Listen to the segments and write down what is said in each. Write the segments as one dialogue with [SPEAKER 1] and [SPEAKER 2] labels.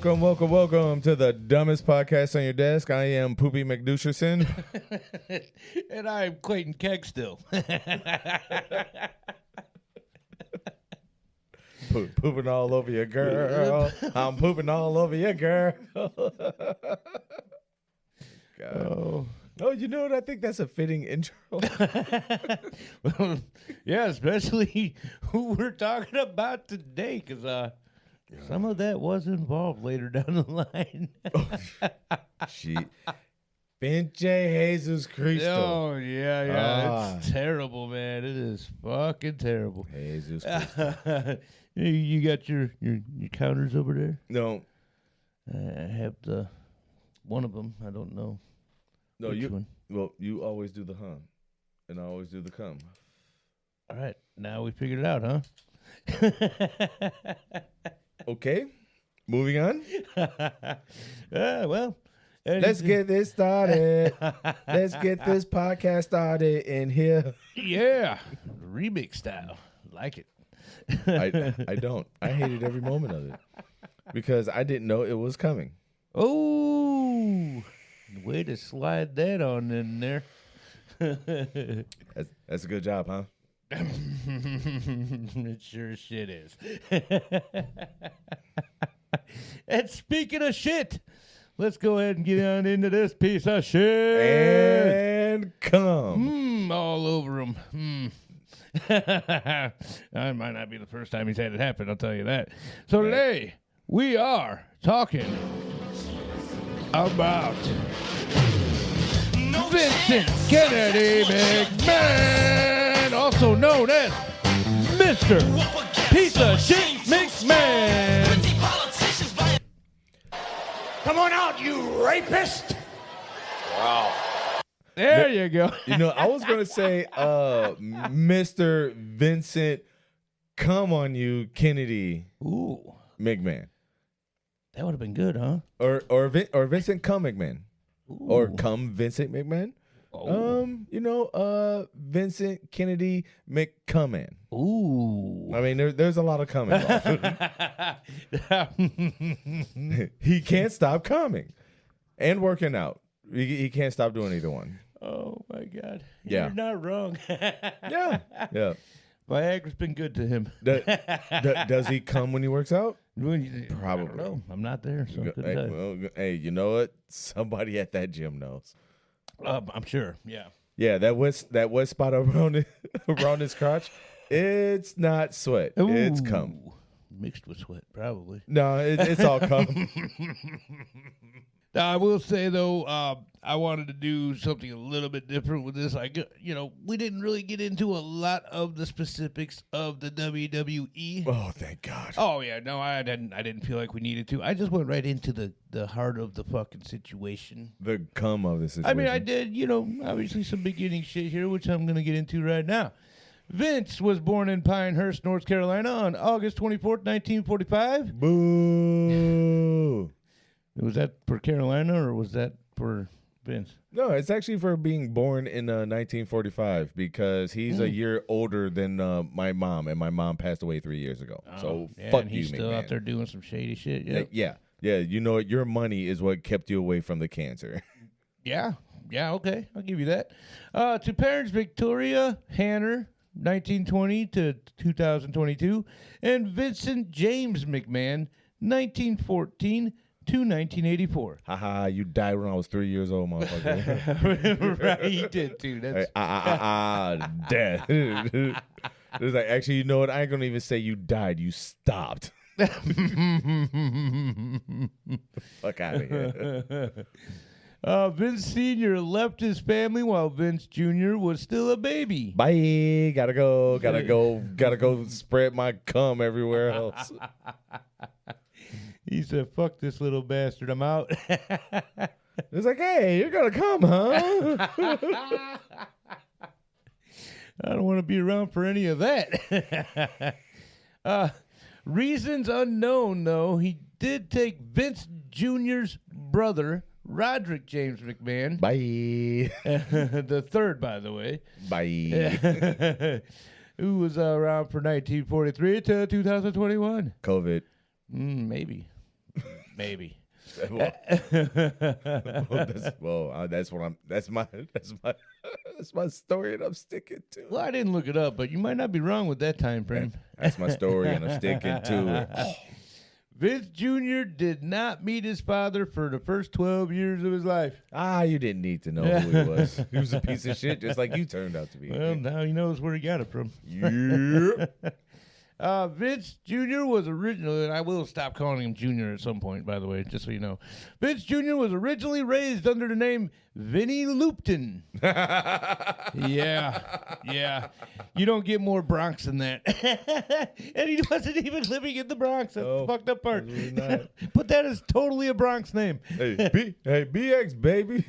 [SPEAKER 1] welcome to the dumbest podcast on your desk. I am Poopy McDoucherson.
[SPEAKER 2] And I'm Clayton Kegstill.
[SPEAKER 1] Pooping all over your girl. I'm pooping all over your girl. God. Oh, you know what? I think that's a fitting intro.
[SPEAKER 2] Well, yeah, especially who we're talking about today, because some of that was involved later down the line.
[SPEAKER 1] Shit. Pinche Jesus Cristo.
[SPEAKER 2] Oh, yeah. It's terrible, man. It is fucking terrible.
[SPEAKER 1] Jesus Cristo.
[SPEAKER 2] You got your counters over there?
[SPEAKER 1] No.
[SPEAKER 2] I have one of them. I don't know.
[SPEAKER 1] No,
[SPEAKER 2] which one.
[SPEAKER 1] Well, you always do the hum, and I always do the cum.
[SPEAKER 2] All right. Now we figured it out, huh?
[SPEAKER 1] Okay. Moving on.
[SPEAKER 2] Well.
[SPEAKER 1] Let's get this started. Let's get this podcast started in here.
[SPEAKER 2] Yeah. Remix style. Like it.
[SPEAKER 1] I don't. I hated every moment of it because I didn't know it was coming.
[SPEAKER 2] Oh, way to slide that on in there.
[SPEAKER 1] That's a good job, huh?
[SPEAKER 2] It sure as shit is. And speaking of shit, let's go ahead and get on into this piece of shit.
[SPEAKER 1] And come.
[SPEAKER 2] All over him. That might not be the first time he's had it happen, I'll tell you that. So today, we are talking about Vincent Kennedy McMahon, also known as Mr. Piece of Shit McMahon.
[SPEAKER 3] Come on out, you rapist!
[SPEAKER 1] Wow.
[SPEAKER 2] There you go.
[SPEAKER 1] You know, I was gonna say, Mr. Vincent, come on you, Kennedy
[SPEAKER 2] Ooh,
[SPEAKER 1] McMahon,
[SPEAKER 2] that would have been good, huh?
[SPEAKER 1] or Vincent Cum McMahon,
[SPEAKER 2] Ooh.
[SPEAKER 1] or Cum Vincent McMahon.
[SPEAKER 2] Oh.
[SPEAKER 1] Vincent Kennedy McCumman.
[SPEAKER 2] Ooh.
[SPEAKER 1] I mean, there's a lot of cum involved. He can't stop coming and working out. He can't stop doing either one.
[SPEAKER 2] Oh my God.
[SPEAKER 1] Yeah.
[SPEAKER 2] You're not wrong.
[SPEAKER 1] Yeah.
[SPEAKER 2] Viagra's been good to him.
[SPEAKER 1] Does he come when he works out?
[SPEAKER 2] Probably.
[SPEAKER 1] Probably.
[SPEAKER 2] I don't know. I'm not there, so I couldn't tell you.
[SPEAKER 1] Hey, you know what? Somebody at that gym knows.
[SPEAKER 2] I'm sure. Yeah.
[SPEAKER 1] Yeah, that wet spot around his crotch. It's not sweat.
[SPEAKER 2] Ooh.
[SPEAKER 1] It's cum.
[SPEAKER 2] Mixed with sweat, probably.
[SPEAKER 1] No, it's all cum.
[SPEAKER 2] I will say though, I wanted to do something a little bit different with this. We didn't really get into a lot of the specifics of the WWE.
[SPEAKER 1] Oh, thank God.
[SPEAKER 2] Oh yeah, no, I didn't feel like we needed to. I just went right into the heart of the fucking situation.
[SPEAKER 1] The cum of the situation.
[SPEAKER 2] I mean, I did, obviously some beginning shit here, which I'm gonna get into right now. Vince was born in Pinehurst, North Carolina on August 24th, 1945.
[SPEAKER 1] Boo.
[SPEAKER 2] Was that for Carolina or was that for Vince?
[SPEAKER 1] No, it's actually for being born in 1945 because he's a year older than my mom, and my mom passed away 3 years ago. So fuck
[SPEAKER 2] and
[SPEAKER 1] you,
[SPEAKER 2] he's still
[SPEAKER 1] McMahon.
[SPEAKER 2] out there doing some shady shit. Yep.
[SPEAKER 1] Yeah. You know what? Your money is what kept you away from the cancer.
[SPEAKER 2] Yeah, okay, I'll give you that. To parents Victoria Hanner, 1920 to 2022, and Vincent James McMahon, 1914 to 1984.
[SPEAKER 1] Haha, you died when I was 3 years old, motherfucker.
[SPEAKER 2] Right, he did too. That's
[SPEAKER 1] dead. It's like, actually, you know what? I ain't gonna even say you died. You stopped. Fuck out of here.
[SPEAKER 2] Vince Sr. left his family while Vince Jr. was still a baby.
[SPEAKER 1] Bye. Gotta go spread my cum everywhere else.
[SPEAKER 2] He said, fuck this little bastard, I'm out.
[SPEAKER 1] It's like, hey, you're gonna come, huh?
[SPEAKER 2] I don't want to be around for any of that. Reasons unknown, though, he did take Vince Jr.'s brother, Roderick James McMahon.
[SPEAKER 1] Bye.
[SPEAKER 2] The third, by the way.
[SPEAKER 1] Bye.
[SPEAKER 2] Who was around for 1943 to 2021.
[SPEAKER 1] COVID.
[SPEAKER 2] Maybe. Maybe.
[SPEAKER 1] That's my story, and I'm sticking to it.
[SPEAKER 2] Well, I didn't look it up, but you might not be wrong with that time frame.
[SPEAKER 1] That's my story, and I'm sticking to it.
[SPEAKER 2] Vince Jr. did not meet his father for the first 12 years of his life.
[SPEAKER 1] You didn't need to know who he was. He was a piece of shit, just like you turned out to be.
[SPEAKER 2] Well, now he knows where he got it from.
[SPEAKER 1] Yeah.
[SPEAKER 2] Vince Jr. was originally, and I will stop calling him Jr. at some point, by the way, just so you know. Vince Jr. was originally raised under the name Vinnie Lupton. Yeah. You don't get more Bronx than that. And he wasn't even living in the Bronx. That's the fucked up part. Really but that is totally a Bronx name.
[SPEAKER 1] Hey, BX, baby.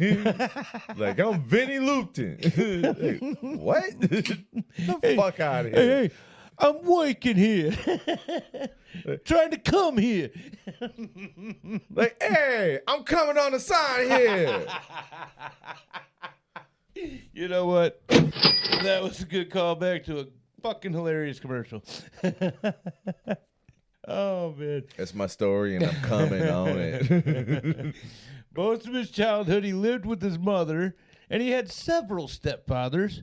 [SPEAKER 1] Like, I'm Vinnie Lupton. Hey, what? Get the fuck out of here.
[SPEAKER 2] Hey. I'm working here. Trying to come here.
[SPEAKER 1] Like, hey, I'm coming on the side here.
[SPEAKER 2] You know what? That was a good callback to a fucking hilarious commercial. Oh, man.
[SPEAKER 1] That's my story, and I'm coming on it.
[SPEAKER 2] Most of his childhood, he lived with his mother, and he had several stepfathers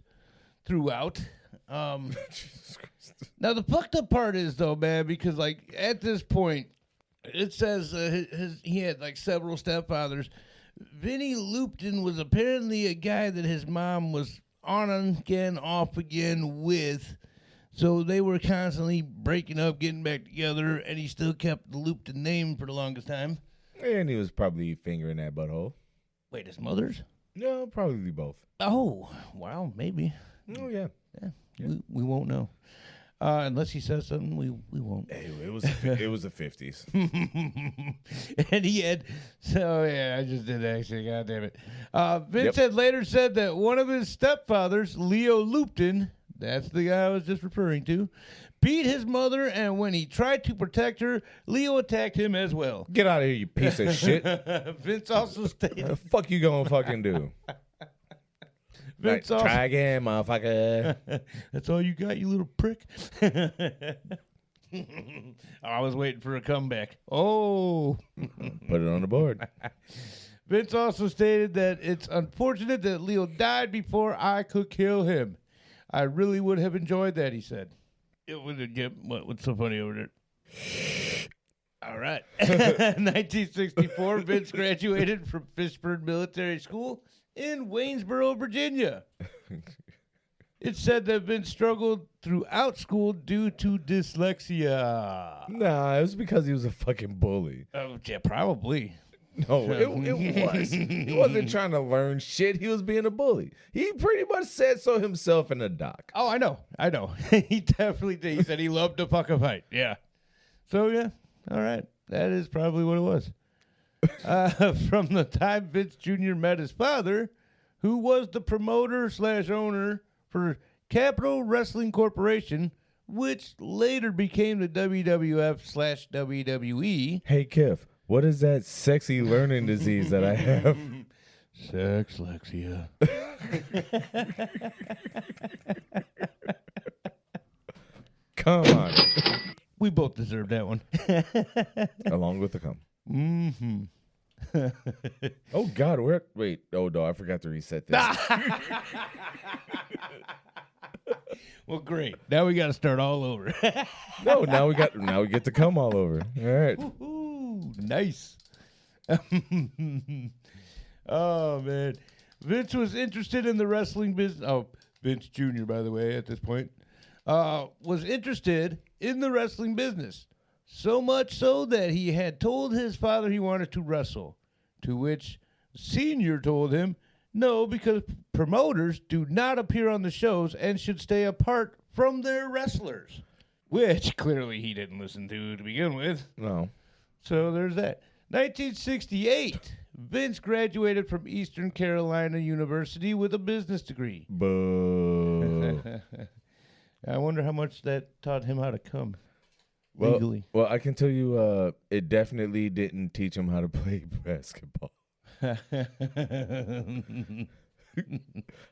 [SPEAKER 2] throughout.
[SPEAKER 1] Jesus Christ.
[SPEAKER 2] Now, the fucked up part is, though, man, because, like, at this point, it says he had, like, several stepfathers. Vinnie Lupton was apparently a guy that his mom was on again, off again with. So they were constantly breaking up, getting back together, and he still kept the Lupton name for the longest time.
[SPEAKER 1] And he was probably fingering that butthole.
[SPEAKER 2] Wait, his mother's?
[SPEAKER 1] No, probably both.
[SPEAKER 2] Oh, wow, maybe.
[SPEAKER 1] Oh, yeah.
[SPEAKER 2] We won't know. Unless he says something, we won't.
[SPEAKER 1] Hey, it was the 50s.
[SPEAKER 2] And he had, so yeah, I just did actually, God damn it. Vince had later said that one of his stepfathers, Leo Lupton, that's the guy I was just referring to, beat his mother, and when he tried to protect her, Leo attacked him as well.
[SPEAKER 1] Get out of here, you piece of shit.
[SPEAKER 2] Vince also stated,
[SPEAKER 1] What the fuck you gonna fucking do?
[SPEAKER 2] Vince
[SPEAKER 1] Like, try again, motherfucker.
[SPEAKER 2] That's all you got, you little prick? I was waiting for a comeback. Oh.
[SPEAKER 1] Put it on the board.
[SPEAKER 2] Vince also stated that it's unfortunate that Leo died before I could kill him. I really would have enjoyed that, he said. It would get what's so funny over there? All right. 1964, Vince graduated from Fishburne Military School in Waynesboro, Virginia. It's said that Vince struggled throughout school due to dyslexia.
[SPEAKER 1] Nah, it was because he was a fucking bully.
[SPEAKER 2] Yeah, probably.
[SPEAKER 1] No, it was. He wasn't trying to learn shit. He was being a bully. He pretty much said so himself in the doc.
[SPEAKER 2] Oh, I know. He definitely did. He said he loved to fuck a fight. Yeah. So, yeah. All right. That is probably what it was. From the time Vince Jr. met his father, who was the promoter/owner for Capital Wrestling Corporation, which later became the WWF/WWE.
[SPEAKER 1] Hey, Kiff, what is that sexy learning disease that I have?
[SPEAKER 2] Sexlexia.
[SPEAKER 1] Come on.
[SPEAKER 2] We both deserve that one.
[SPEAKER 1] Along with the cum.
[SPEAKER 2] Mm-hmm.
[SPEAKER 1] Oh, God, wait. Oh, no, I forgot to reset this.
[SPEAKER 2] Well, great. Now we got to start all over.
[SPEAKER 1] No, now we get to come all over. All right.
[SPEAKER 2] Woo-hoo, nice. Oh, man. Vince was interested in the wrestling business. Oh, Vince Jr., by the way, at this point, was interested in the wrestling business. So much so that he had told his father he wanted to wrestle, to which Senior told him, no, because promoters do not appear on the shows and should stay apart from their wrestlers, which clearly he didn't listen to begin with.
[SPEAKER 1] No.
[SPEAKER 2] So there's that. 1968, Vince graduated from Eastern Carolina University with a business degree.
[SPEAKER 1] Boo.
[SPEAKER 2] I wonder how much that taught him how to come. Legally.
[SPEAKER 1] Well, I can tell you it definitely didn't teach him how to play basketball.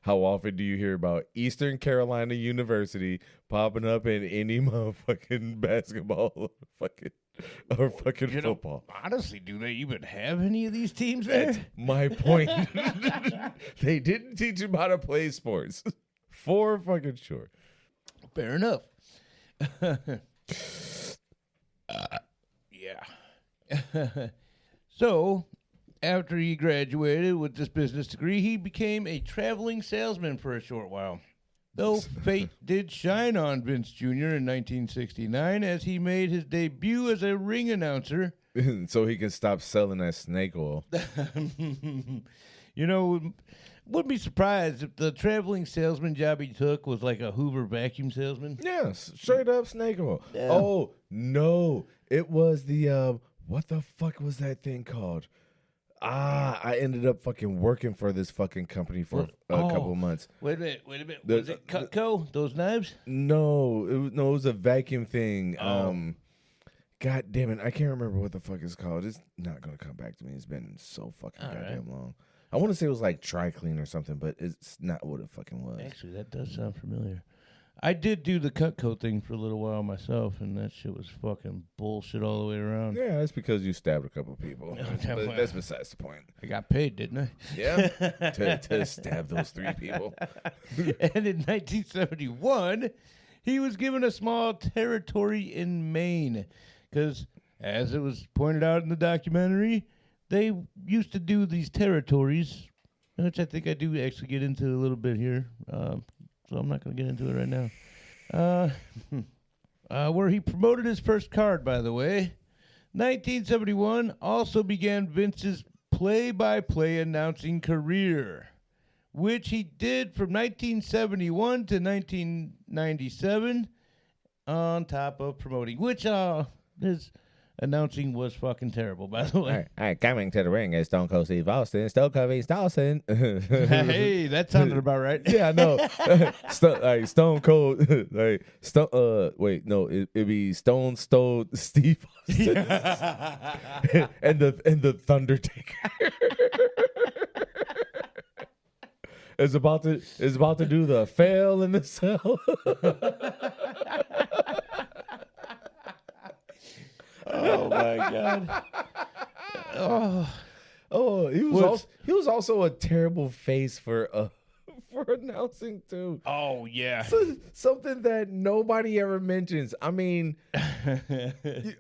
[SPEAKER 1] How often do you hear about Eastern Carolina University popping up in any motherfucking basketball or football?
[SPEAKER 2] Honestly, do they even have any of these teams there?
[SPEAKER 1] That's my point. They didn't teach him how to play sports. For fucking sure.
[SPEAKER 2] Fair enough. Yeah. So, after he graduated with this business degree, he became a traveling salesman for a short while. Though fate did shine on Vince Jr. in 1969 as he made his debut as a ring announcer.
[SPEAKER 1] So he can stop selling that snake oil.
[SPEAKER 2] Wouldn't be surprised if the traveling salesman job he took was like a Hoover vacuum salesman.
[SPEAKER 1] Yeah, straight up snake oil.
[SPEAKER 2] Yeah.
[SPEAKER 1] Oh, no. It was the, what the fuck was that thing called? I ended up fucking working for this fucking company for a couple of months.
[SPEAKER 2] Wait a minute. Was it Cutco, those knives?
[SPEAKER 1] No, it was a vacuum thing. God damn it. I can't remember what the fuck it's called. It's not going to come back to me. It's been so fucking goddamn long. I want to say it was like Tri-Clean or something, but it's not what it fucking was.
[SPEAKER 2] Actually, that does sound familiar. I did do the Cutco thing for a little while myself, and that shit was fucking bullshit all the way around.
[SPEAKER 1] Yeah, that's because you stabbed a couple of people. But that's besides the point.
[SPEAKER 2] I got paid, didn't I?
[SPEAKER 1] Yeah, to stab those 3 people.
[SPEAKER 2] And in 1971, he was given a small territory in Maine because, as it was pointed out in the documentary, they used to do these territories, which I think I do actually get into a little bit here. So I'm not going to get into it right now. Where he promoted his first card, by the way. 1971 also began Vince's play-by-play announcing career, which he did from 1971 to 1997 on top of promoting, which his announcing was fucking terrible, by the way.
[SPEAKER 1] All right, coming to the ring is Stone Cold Steve Austin, Stone Cold Steve Austin.
[SPEAKER 2] Hey, that sounded about right.
[SPEAKER 1] Yeah, I know. Stone Cold, it'd be Stone Steve Austin and the Thundertaker. is about to do the fail in the cell.
[SPEAKER 2] Oh my God!
[SPEAKER 1] He was also a terrible face for announcing too.
[SPEAKER 2] Oh yeah,
[SPEAKER 1] something that nobody ever mentions. I mean,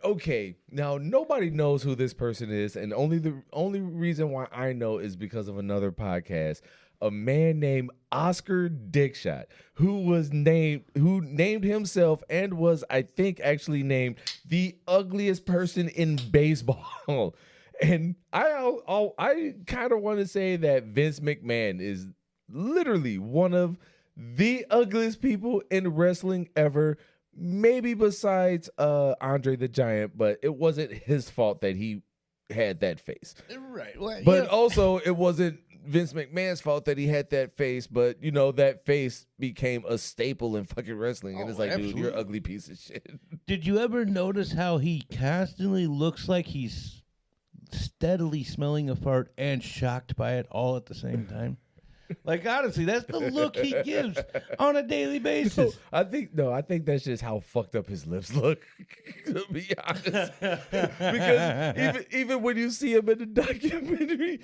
[SPEAKER 1] okay, now nobody knows who this person is, and the only reason why I know is because of another podcast. A man named Oscar Dickshot, who named himself and was, I think, actually named the ugliest person in baseball. And I kind of want to say that Vince McMahon is literally one of the ugliest people in wrestling ever, maybe besides Andre the Giant, but it wasn't his fault that he had that face.
[SPEAKER 2] Right. Well,
[SPEAKER 1] but also, it wasn't Vince McMahon's fault that he had that face, but that face became a staple in fucking wrestling. And it's like, absolutely. Dude, you're an ugly piece of shit.
[SPEAKER 2] Did you ever notice how he constantly looks like he's steadily smelling a fart and shocked by it all at the same time? Like, honestly, that's the look he gives on a daily basis.
[SPEAKER 1] I think that's just how fucked up his lips look, to be honest. Because even when you see him in the documentary,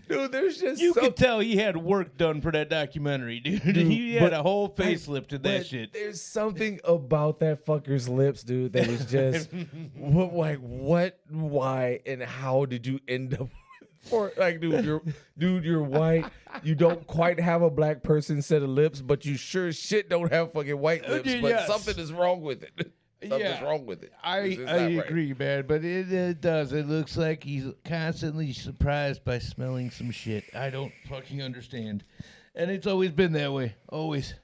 [SPEAKER 1] dude, there's just
[SPEAKER 2] you can tell he had work done for that documentary, dude. He had a whole facelift to that shit.
[SPEAKER 1] There's something about that fucker's lips, dude, that is just what, why, and how did you end up? Or like, dude, you're white. You don't quite have a black person set of lips, but you sure as shit don't have fucking white lips. But something is wrong with it. Something's wrong with it.
[SPEAKER 2] I agree, man. But it does. It looks like he's constantly surprised by smelling some shit. I don't fucking understand. And it's always been that way. Always.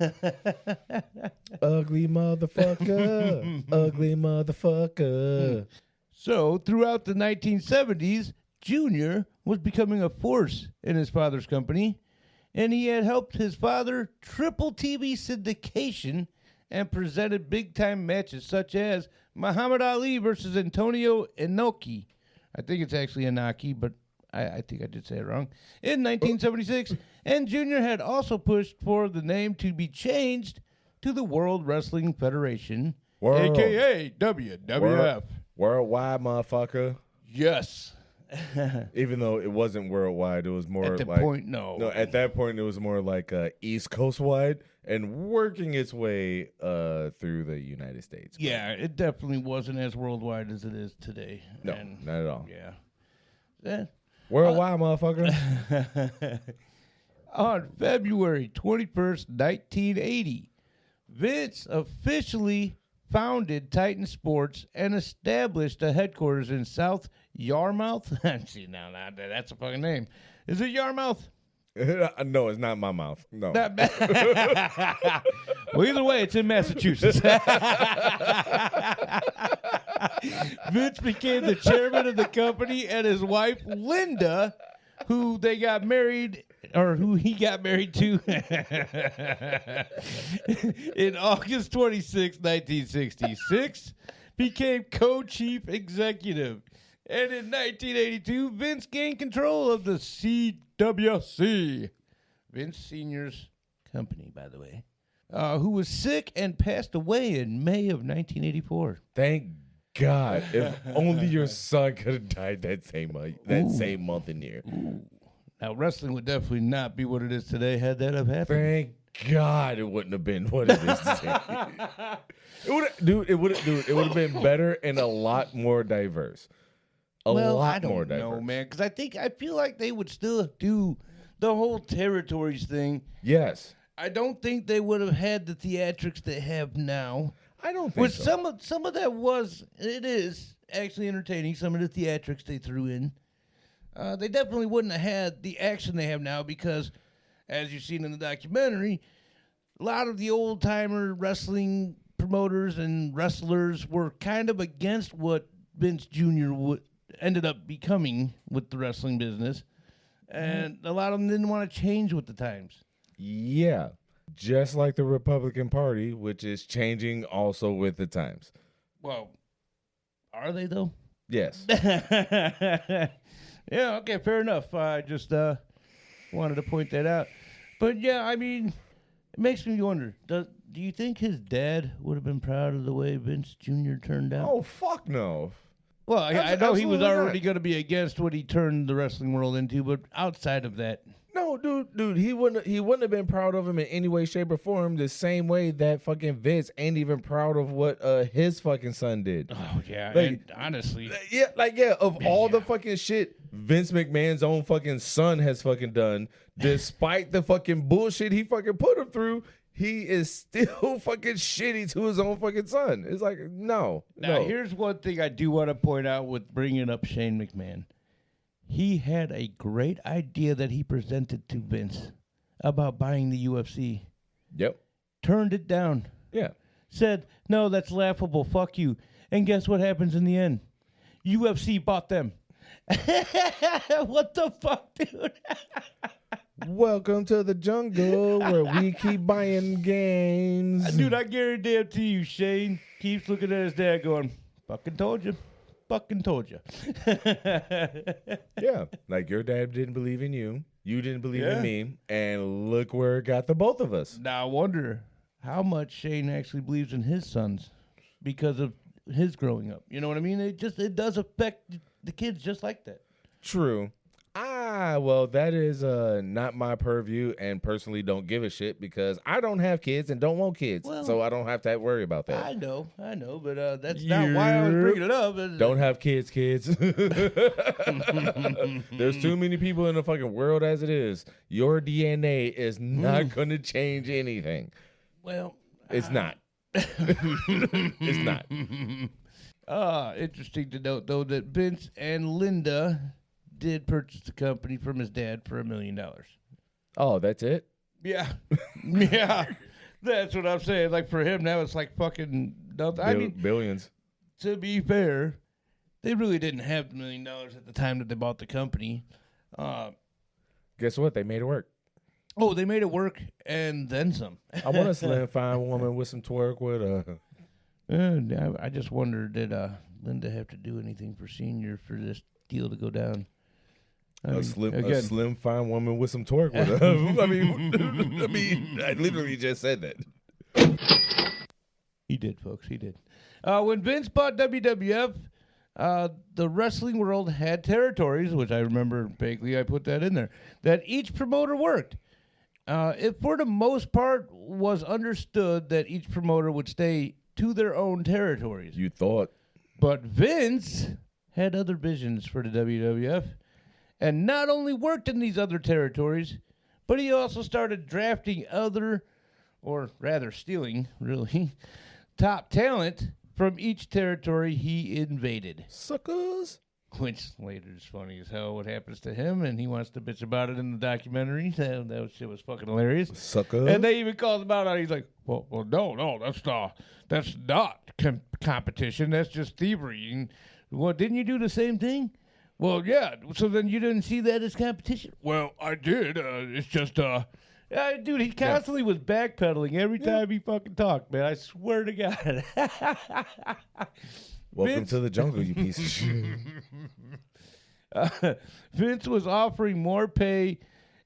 [SPEAKER 1] Ugly motherfucker. Ugly motherfucker.
[SPEAKER 2] So throughout the 1970s, Junior was becoming a force in his father's company, and he had helped his father triple TV syndication and presented big-time matches such as Muhammad Ali versus Antonio Inoki. I think it's actually Inoki, but I think I did say it wrong. In 1976, and Junior had also pushed for the name to be changed to the World Wrestling Federation, a.k.a. WWF.
[SPEAKER 1] Worldwide, motherfucker.
[SPEAKER 2] Yes.
[SPEAKER 1] Even though it wasn't worldwide, it was more
[SPEAKER 2] At that
[SPEAKER 1] like
[SPEAKER 2] point, no.
[SPEAKER 1] No, at that point it was more like East Coast wide and working its way through the United States.
[SPEAKER 2] Yeah, it definitely wasn't as worldwide as it is today.
[SPEAKER 1] No, not at all.
[SPEAKER 2] Yeah.
[SPEAKER 1] Worldwide, motherfucker.
[SPEAKER 2] On February 21st, 1980, Vince officially founded Titan Sports and established a headquarters in South Yarmouth. See, now that's a fucking name. Is it Yarmouth?
[SPEAKER 1] No, it's not my mouth. No.
[SPEAKER 2] Well, either way, it's in Massachusetts. Vince became the chairman of the company, and his wife, Linda, who he got married to in August 26, 1966, became co-chief executive. And in 1982, Vince gained control of the CWC, Vince Sr.'s company, by the way, who was sick and passed away in May of 1984.
[SPEAKER 1] Thank God. If only your son could have died that same month and year.
[SPEAKER 2] Ooh. Now, wrestling would definitely not be what it is today had that have happened.
[SPEAKER 1] Thank God it wouldn't have been what it is today. It would have been better and a lot more diverse. A lot more diverse.
[SPEAKER 2] No, man, because I feel like they would still do the whole territories thing.
[SPEAKER 1] Yes.
[SPEAKER 2] I don't think they would have had the theatrics they have now.
[SPEAKER 1] I don't think so.
[SPEAKER 2] Some of that is actually entertaining. Some of the theatrics they threw in. They definitely wouldn't have had the action they have now because, as you've seen in the documentary, a lot of the old-timer wrestling promoters and wrestlers were kind of against what Vince Jr. ended up becoming with the wrestling business, and a lot of them didn't want to change with the times.
[SPEAKER 1] Yeah, just like the Republican Party, which is changing also with the times.
[SPEAKER 2] Well, are they, though?
[SPEAKER 1] Yes.
[SPEAKER 2] Yeah, okay, fair enough. I just wanted to point that out. But, yeah, I mean, it makes me wonder, do you think his dad would have been proud of the way Vince Jr. turned out?
[SPEAKER 1] Oh, fuck no.
[SPEAKER 2] Well, I know he was already going to be against what he turned the wrestling world into, but outside of that.
[SPEAKER 1] No, dude, he wouldn't have been proud of him in any way, shape, or form. The same way that fucking Vince ain't even proud of what his fucking son did.
[SPEAKER 2] Oh yeah,
[SPEAKER 1] like,
[SPEAKER 2] and honestly,
[SPEAKER 1] of all the fucking shit Vince McMahon's own fucking son has fucking done, despite the fucking bullshit he fucking put him through, he is still fucking shitty to his own fucking son. It's like no.
[SPEAKER 2] Now here's one thing I do want to point out with bringing up Shane McMahon. He had a great idea that he presented to Vince about buying the UFC.
[SPEAKER 1] Yep.
[SPEAKER 2] Turned it down.
[SPEAKER 1] Yeah.
[SPEAKER 2] Said, no, that's laughable. Fuck you. And guess what happens in the end? UFC bought them. What the fuck, dude?
[SPEAKER 1] Welcome to the jungle where we keep buying games.
[SPEAKER 2] Dude, I guarantee you, Shane keeps looking at his dad going, fucking told you. Fucking told you.
[SPEAKER 1] Yeah, like your dad didn't believe in you. You didn't believe in me. And look where it got the both of us.
[SPEAKER 2] Now, I wonder how much Shane actually believes in his sons because of his growing up. You know what I mean? It does affect the kids just like that.
[SPEAKER 1] True. Well, that is not my purview, and personally don't give a shit because I don't have kids and don't want kids, so I don't have to worry about that.
[SPEAKER 2] I know, but that's not why I was bringing it up.
[SPEAKER 1] Don't have kids. There's too many people in the fucking world as it is. Your DNA is not going to change anything.
[SPEAKER 2] Well,
[SPEAKER 1] it's not. It's not.
[SPEAKER 2] Interesting to note, though, that Vince and Linda did purchase the company from his dad for $1 million.
[SPEAKER 1] Oh, that's it?
[SPEAKER 2] Yeah. Yeah. That's what I'm saying. Like, for him, now it's like fucking nothing.
[SPEAKER 1] Billions.
[SPEAKER 2] To be fair, they really didn't have $1 million at the time that they bought the company.
[SPEAKER 1] Guess what? They made it work.
[SPEAKER 2] Oh, they made it work and then some.
[SPEAKER 1] I want a slim, fine woman with some twerk with a...
[SPEAKER 2] I just wondered, did Linda have to do anything for Senior for this deal to go down?
[SPEAKER 1] A slim, fine woman with some torque with her. I literally just said that.
[SPEAKER 2] He did, folks. He did. When Vince bought WWF, the wrestling world had territories, which I remember vaguely. I put that in there, that each promoter worked. It, for the most part, was understood that each promoter would stay to their own territories.
[SPEAKER 1] You thought.
[SPEAKER 2] But Vince had other visions for the WWF, and not only worked in these other territories, but he also started drafting stealing, really, top talent from each territory he invaded.
[SPEAKER 1] Suckers.
[SPEAKER 2] Which later is funny as hell what happens to him, and he wants to bitch about it in the documentary. That shit was fucking hilarious.
[SPEAKER 1] Sucker.
[SPEAKER 2] And they even called him out on it. He's like, well, no, that's not competition. That's just thievery. And, well, didn't you do the same thing? Well, yeah. So then you didn't see that as competition? Well, I did. It's just, dude, he constantly was backpedaling every time he fucking talked, man. I swear to God.
[SPEAKER 1] Welcome to the jungle, you piece of shit.
[SPEAKER 2] Vince was offering more pay,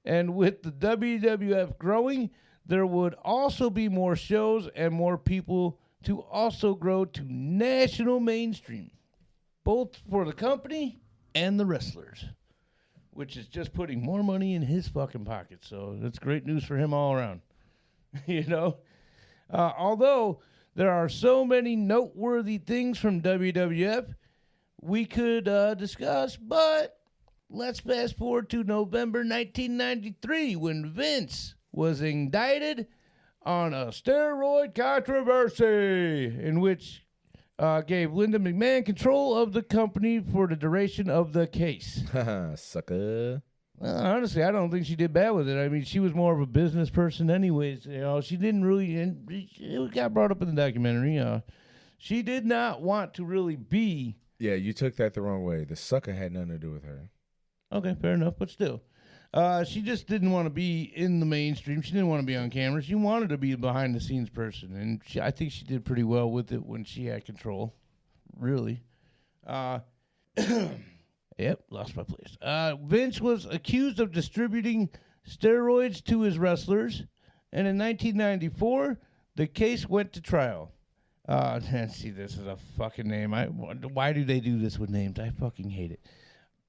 [SPEAKER 2] and with the WWF growing, there would also be more shows and more people to also grow to national mainstream, both for the company and the wrestlers, which is just putting more money in his fucking pocket. So that's great news for him all around. You know? Although there are so many noteworthy things from WWF we could discuss, but let's fast forward to November 1993 when Vince was indicted on a steroid controversy in which gave Linda McMahon control of the company for the duration of the case.
[SPEAKER 1] Sucker.
[SPEAKER 2] Well, honestly, I don't think she did bad with it. I mean, she was more of a business person anyways. You know, she didn't really, and it got brought up in the documentary. She did not want to really be.
[SPEAKER 1] Yeah, you took that the wrong way. The sucker had nothing to do with her.
[SPEAKER 2] Okay, fair enough, but still. She just didn't want to be in the mainstream. She didn't want to be on camera. She wanted to be a behind-the-scenes person, and I think she did pretty well with it when she had control, really. Yep, lost my place. Vince was accused of distributing steroids to his wrestlers, and in 1994, the case went to trial. See, this is a fucking name. Why do they do this with names? I fucking hate it.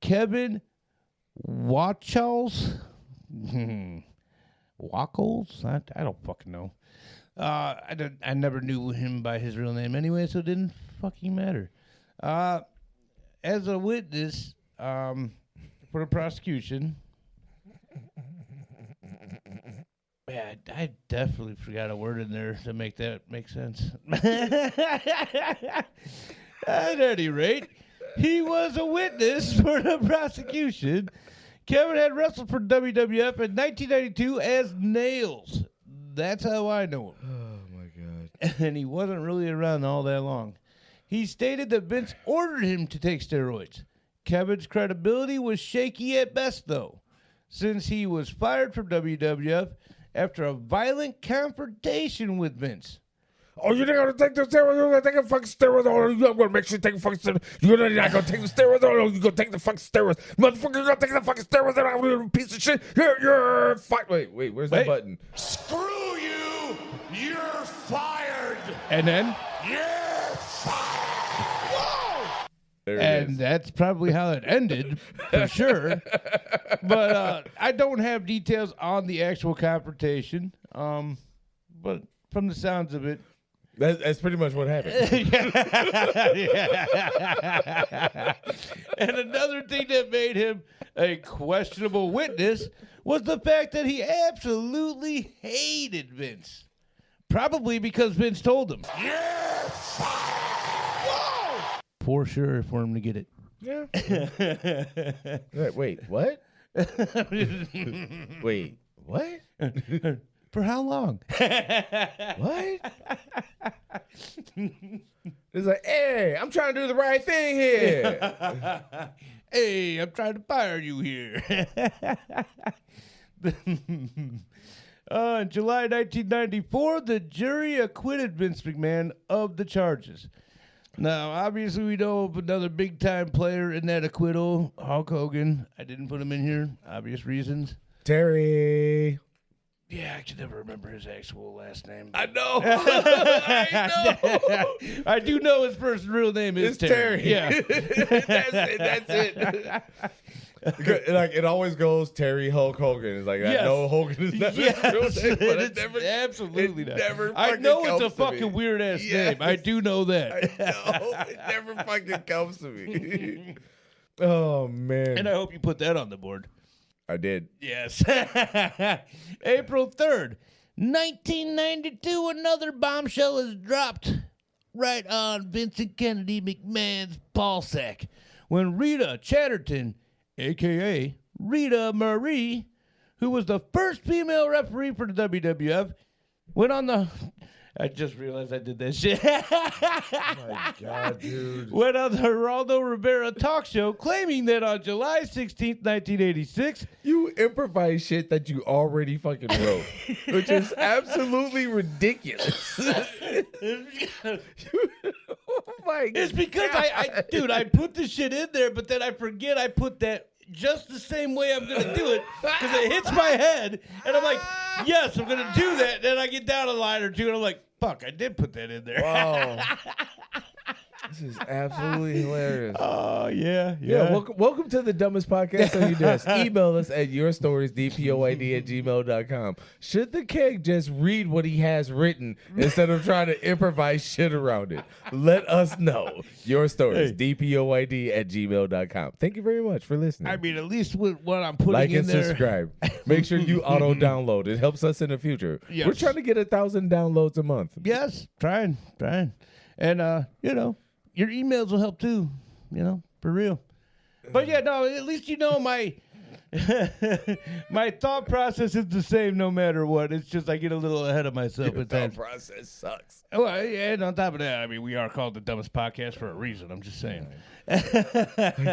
[SPEAKER 2] Kevin Wachols? Wackles? I don't fucking know. I never knew him by his real name anyway, so it didn't fucking matter. As a witness for the prosecution, yeah, I definitely forgot a word in there to make that make sense. At any rate, he was a witness for the prosecution. Kevin had wrestled for WWF in 1992 as Nails. That's how I know him.
[SPEAKER 1] Oh, my God.
[SPEAKER 2] And he wasn't really around all that long. He stated that Vince ordered him to take steroids. Kevin's credibility was shaky at best, though, since he was fired from WWF after a violent confrontation with Vince.
[SPEAKER 1] Oh, you're not going to take the steroids? You're going to take the fucking steroids? Oh, you're going to make sure you take the fucking steroids? You're not going to take the steroids? Oh, you're going to take the fucking steroids? Motherfucker, you're going to take the fucking steroids? And I'm a piece of shit. You're fired. Wait, where's that button?
[SPEAKER 3] Screw you! You're fired!
[SPEAKER 2] And then?
[SPEAKER 3] You're fired! Whoa!
[SPEAKER 2] And that's probably how it ended, for sure. But I don't have details on the actual confrontation. But from the sounds of it,
[SPEAKER 1] that's pretty much what happened.
[SPEAKER 2] And another thing that made him a questionable witness was the fact that he absolutely hated Vince. Probably because Vince told him.
[SPEAKER 3] You're fired! Whoa!
[SPEAKER 2] For sure for him to get it.
[SPEAKER 1] Yeah. Wait, what? Wait, what?
[SPEAKER 2] For how long?
[SPEAKER 1] What? It's like, hey, I'm trying to do the right thing here.
[SPEAKER 2] Hey, I'm trying to fire you here. In July 1994, the jury acquitted Vince McMahon of the charges. Now, obviously, we know of another big-time player in that acquittal, Hulk Hogan. I didn't put him in here, obvious reasons.
[SPEAKER 1] Terry.
[SPEAKER 2] Yeah, I can never remember his actual last name.
[SPEAKER 1] I know. I know.
[SPEAKER 2] I do know his first real name is Terry. Yeah.
[SPEAKER 1] That's it. Like it always goes Terry Hulk Hogan. It's like
[SPEAKER 2] Yes.
[SPEAKER 1] no, Hogan is not his real name, but it never,
[SPEAKER 2] absolutely
[SPEAKER 1] it
[SPEAKER 2] not.
[SPEAKER 1] never
[SPEAKER 2] I
[SPEAKER 1] fucking
[SPEAKER 2] know it's
[SPEAKER 1] comes
[SPEAKER 2] a
[SPEAKER 1] to
[SPEAKER 2] fucking
[SPEAKER 1] me.
[SPEAKER 2] weird ass
[SPEAKER 1] Yes.
[SPEAKER 2] name. I do know that.
[SPEAKER 1] I know. It never fucking comes to me. Oh man.
[SPEAKER 2] And I hope you put that on the board.
[SPEAKER 1] I did.
[SPEAKER 2] Yes. April 3rd, 1992, another bombshell is dropped right on Vincent Kennedy McMahon's ballsack when Rita Chatterton, a.k.a. Rita Marie, who was the first female referee for the WWF, went on the... I just realized I did that shit.
[SPEAKER 1] Oh my God, dude.
[SPEAKER 2] Went on the Geraldo Rivera talk show claiming that on July 16th, 1986...
[SPEAKER 1] You improvise shit that you already fucking wrote, which is absolutely ridiculous. Oh my God.
[SPEAKER 2] It's because I put the shit in there, but then I forget I put that just the same way I'm going to do it because it hits my head, and I'm like, yes, I'm going to do that. Then I get down a line or two, and I'm like, fuck, I did put that in there.
[SPEAKER 1] Wow. This is absolutely hilarious.
[SPEAKER 2] Oh, yeah.
[SPEAKER 1] Welcome to the dumbest podcast on your desk. Email us at yourstories@dpoid@gmail.com. Should the keg just read what he has written instead of trying to improvise shit around it? Let us know. Your stories, dpoid@gmail.com. Thank you very much for listening.
[SPEAKER 2] I mean, at least with what I'm putting
[SPEAKER 1] Like
[SPEAKER 2] in
[SPEAKER 1] and
[SPEAKER 2] there.
[SPEAKER 1] subscribe. Make sure you auto-download. It helps us in the future.
[SPEAKER 2] Yes.
[SPEAKER 1] We're trying to get 1,000 downloads a month.
[SPEAKER 2] Yes, trying. And, your emails will help too, for real. But yeah, no, at least my my thought process is the same no matter what. It's just I get a little ahead of myself
[SPEAKER 1] Your
[SPEAKER 2] at
[SPEAKER 1] thought
[SPEAKER 2] times.
[SPEAKER 1] process sucks.
[SPEAKER 2] Well, and on top of that, I mean, we are called the dumbest podcast for a reason. I'm just saying.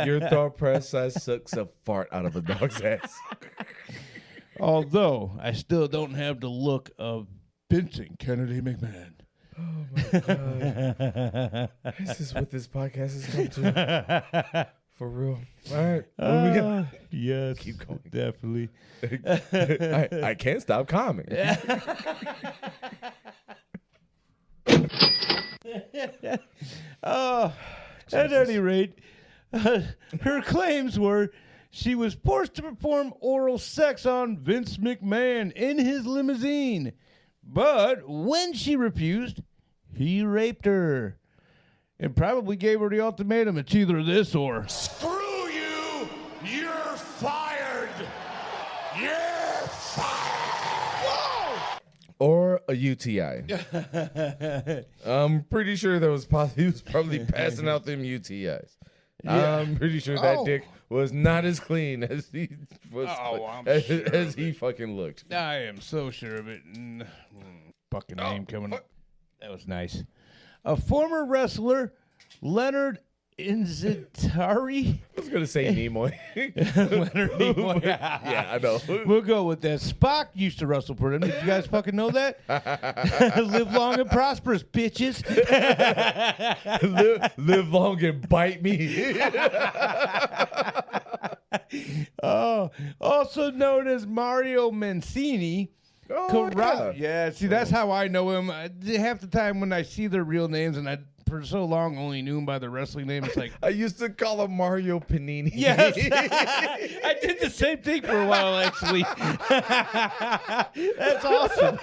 [SPEAKER 1] Your thought process sucks a fart out of a dog's ass.
[SPEAKER 2] Although I still don't have the look of Vincent Kennedy McMahon.
[SPEAKER 1] Oh my God. This is what this podcast has come to. For real. All right. What do we got?
[SPEAKER 2] Yes.
[SPEAKER 1] Keep going.
[SPEAKER 2] Definitely.
[SPEAKER 1] I can't stop calming.
[SPEAKER 2] Oh, at any rate, her claims were she was forced to perform oral sex on Vince McMahon in his limousine. But when she refused, he raped her and probably gave her the ultimatum. It's either this or...
[SPEAKER 3] Screw you! You're fired! You're fired! Whoa!
[SPEAKER 1] Or a UTI. I'm pretty sure he was probably passing out them UTIs.
[SPEAKER 2] Yeah.
[SPEAKER 1] I'm pretty sure that
[SPEAKER 2] Oh.
[SPEAKER 1] dick was not as clean as he was.
[SPEAKER 2] I'm
[SPEAKER 1] as he fucking looked.
[SPEAKER 2] I am so sure of it. Fucking name coming up. That was nice. A former wrestler, Leonard Inzitari.
[SPEAKER 1] I was gonna say Nimoy.
[SPEAKER 2] Leonard Nimoy.
[SPEAKER 1] Yeah, I know.
[SPEAKER 2] We'll go with that. Spock used to wrestle for them. Did you guys fucking know that? Live long and prosperous, bitches.
[SPEAKER 1] live long and bite me.
[SPEAKER 2] Oh, also known as Mario Mancini.
[SPEAKER 1] Oh,
[SPEAKER 2] Yeah, see, that's how I know him. Half the time when I see their real names, and I for so long only knew him by the wrestling name, it's like,
[SPEAKER 1] I used to call him Mario Panini.
[SPEAKER 2] yes, I did the same thing for a while, actually. That's awesome.